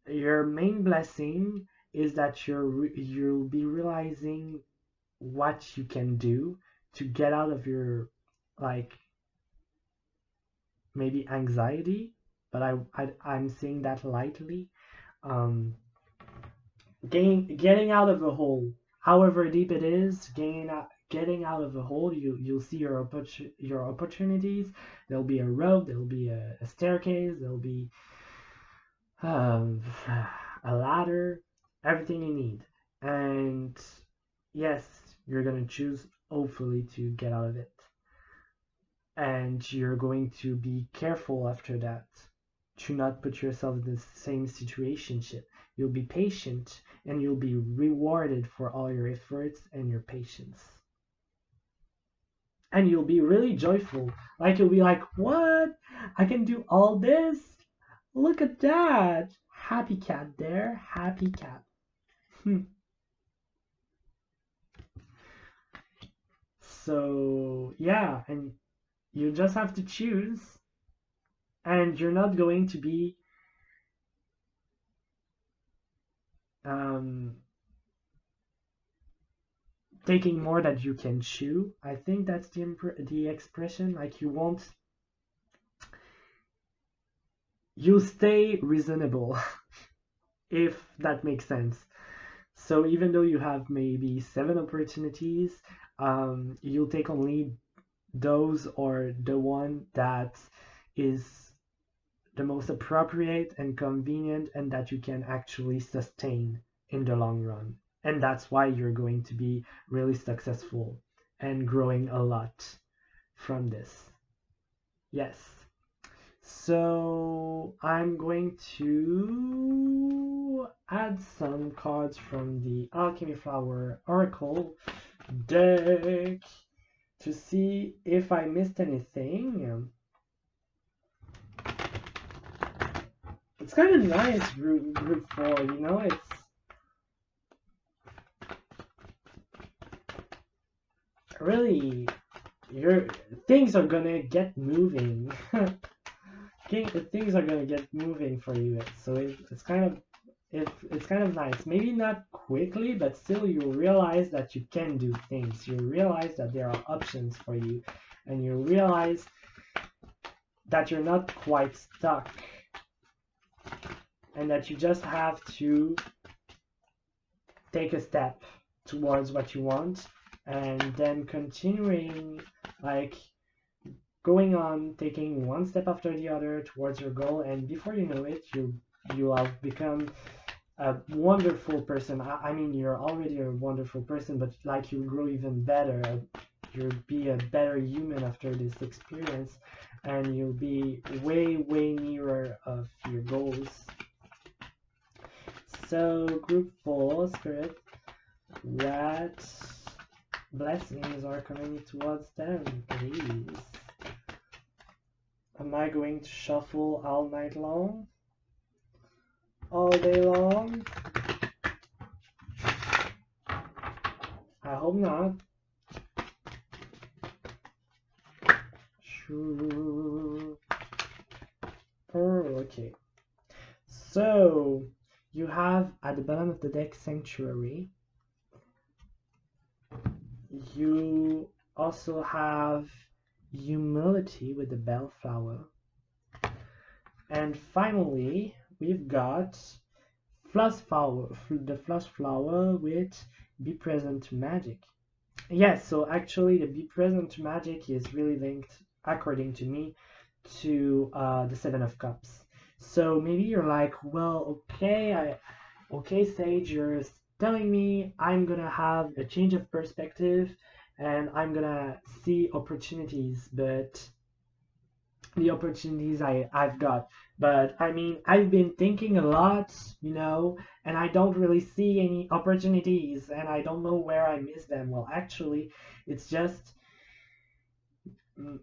your main blessing is that you'll be realizing what you can do to get out of your, like, maybe anxiety, but I'm saying that lightly. Um, getting out of a hole, however deep it is, getting out of a hole, you'll see your opportunities. There'll be a rope, there'll be a staircase, there'll be um, a ladder, everything you need. And yes, you're gonna choose hopefully to get out of it. And you're going to be careful after that to not put yourself in the same situation. You'll be patient and you'll be rewarded for all your efforts and your patience. And you'll be really joyful. Like you'll be like, what? I can do all this? Look at that. Happy cat there. Happy cat. So, yeah, and you just have to choose. And you're not going to be taking more that you can chew. I think that's the expression. Like you stay reasonable, if that makes sense. So even though you have maybe 7 opportunities, you'll take only those or the one that is the most appropriate and convenient and that you can actually sustain in the long run. And that's why you're going to be really successful and growing a lot from this. Yes. So I'm going to add some cards from the Alchemy Flower Oracle deck to see if I missed anything. It's kind of nice, group 4, you know, it's really, things are gonna get moving. Things are gonna get moving for you, so it's kind of nice. Maybe not quickly, but still you realize that you can do things. You realize that there are options for you, and you realize that you're not quite stuck, and that you just have to take a step towards what you want, and then continuing, like, going on, taking one step after the other towards your goal, and before you know it, you have become a wonderful person. I mean, you're already a wonderful person, but like you grow even better. You'll be a better human after this experience, and you'll be way nearer of your goals. So group 4, Spirit, what blessings are coming towards them, please? Am I going to shuffle all night long? All day long? I hope not. Sure. Okay. So, you have at the bottom of the deck Sanctuary. You also have Humility with the Bellflower. And finally, we've got the Flush Flower with Be Present to Magic. Yes, so actually the Be Present to Magic is really linked, according to me, to the Seven of Cups. So maybe you're like, well, okay, Sage, you're telling me I'm gonna have a change of perspective and I'm gonna see opportunities, but the opportunities I've got. But I mean, I've been thinking a lot, you know, and I don't really see any opportunities and I don't know where I miss them. Well, actually, it's just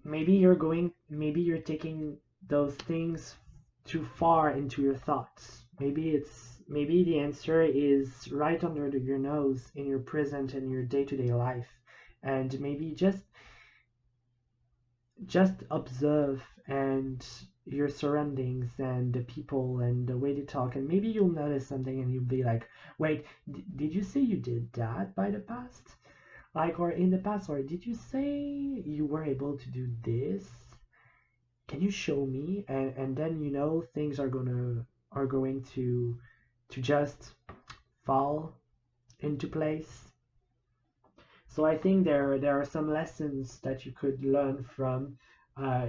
maybe you're taking those things too far into your thoughts. Maybe the answer is right under your nose in your present and your day-to-day life. And maybe just observe and your surroundings and the people and the way they talk, and maybe you'll notice something and you'll be like, wait, did you say you did that by the past, like, or in the past, or did you say you were able to do this? Can you show me? And then things are going to just fall into place. So I think there are some lessons that you could learn from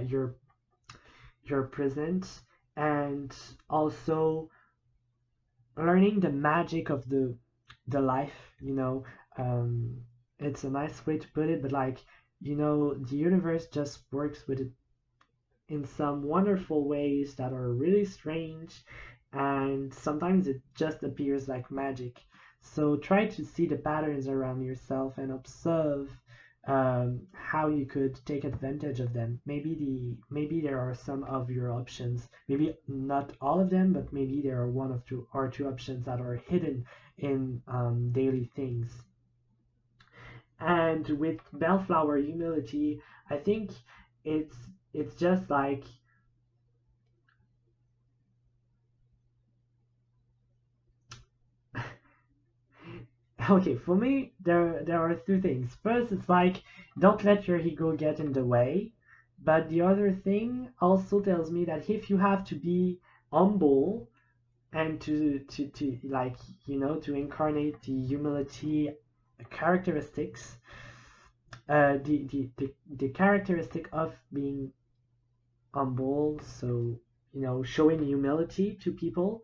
your present, and also learning the magic of the life. It's a nice way to put it, but like, the universe just works with it in some wonderful ways that are really strange, and sometimes it just appears like magic. So try to see the patterns around yourself and observe how you could take advantage of them. Maybe there are some of your options, maybe not all of them, but maybe there are one of two options that are hidden in daily things. And with Bellflower humility, I think it's it's just like, okay, for me, there are two things. First, it's like, don't let your ego get in the way. But the other thing also tells me that if you have to be humble and to like, to incarnate the humility characteristics, the characteristic of being humble, so showing humility to people,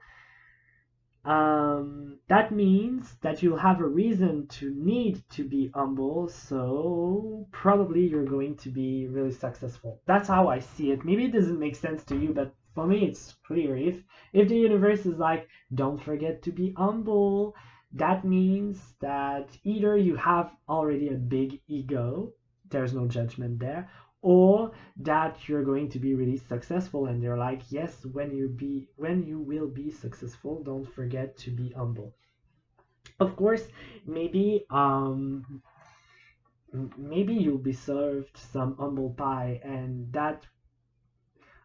that means that you'll have a reason to need to be humble, so probably you're going to be really successful. That's how I see it. Maybe it doesn't make sense to you, but for me it's clear. If the universe is like, don't forget to be humble, that means that either you have already a big ego, there's no judgment there, or that you're going to be really successful, and they're like, yes, when you will be successful, don't forget to be humble. Of course, maybe maybe you'll be served some humble pie, and that,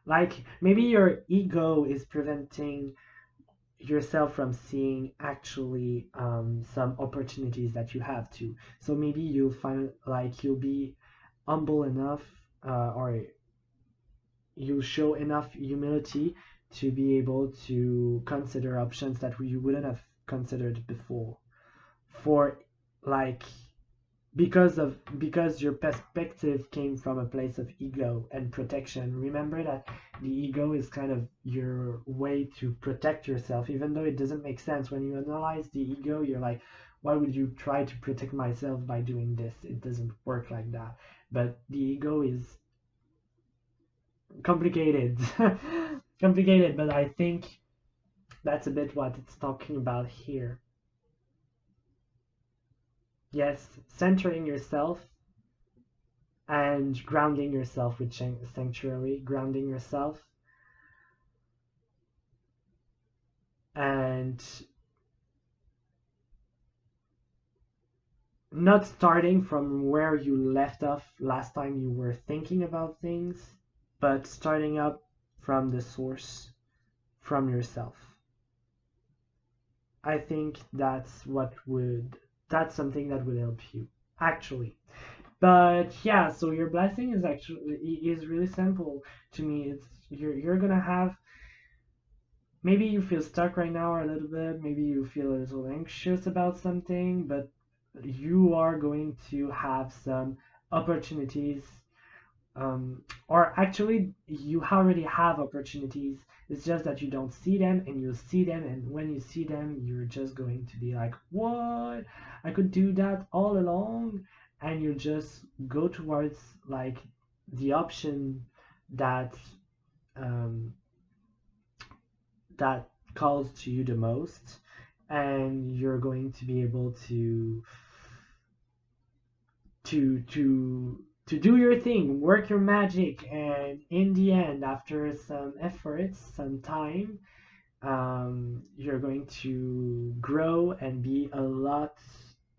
like, maybe your ego is preventing yourself from seeing actually some opportunities that you have to. So maybe you'll find like you'll be humble enough, or you show enough humility to be able to consider options that you wouldn't have considered before, for like, because your perspective came from a place of ego and protection. Remember that the ego is kind of your way to protect yourself, even though it doesn't make sense. When you analyze the ego, you're like, why would you try to protect myself by doing this? It doesn't work like that. But the ego is complicated. Complicated, but I think that's a bit what it's talking about here. Yes, centering yourself and grounding yourself with sanctuary, grounding yourself, and not starting from where you left off last time you were thinking about things, but starting up from the source, from yourself. I think that's something that would help you, actually. But yeah, so your blessing is really simple to me. It's you're gonna have, maybe you feel stuck right now or a little bit, maybe you feel a little anxious about something, but you are going to have some opportunities, or actually you already have opportunities. It's just that you don't see them, and you'll see them, and when you see them, you're just going to be like, what, I could do that all along. And you just go towards like the option that um, that calls to you the most, and you're going to be able to do your thing, work your magic, and in the end, after some efforts, some time, you're going to grow and be a lot.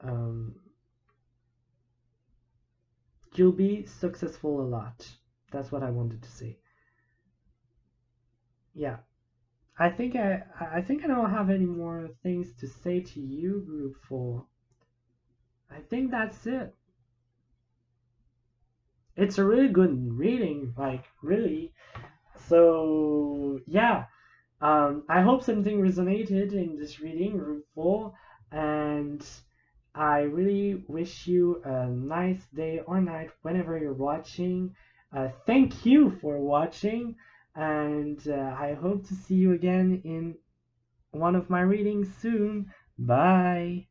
Um, you'll be successful a lot. That's what I wanted to say. yeah, I think I don't have any more things to say to you, group 4. I think that's it. It's a really good reading, like really. So yeah, I hope something resonated in this reading, group 4, and I really wish you a nice day or night whenever you're watching. Thank you for watching, and I hope to see you again in one of my readings soon. Bye.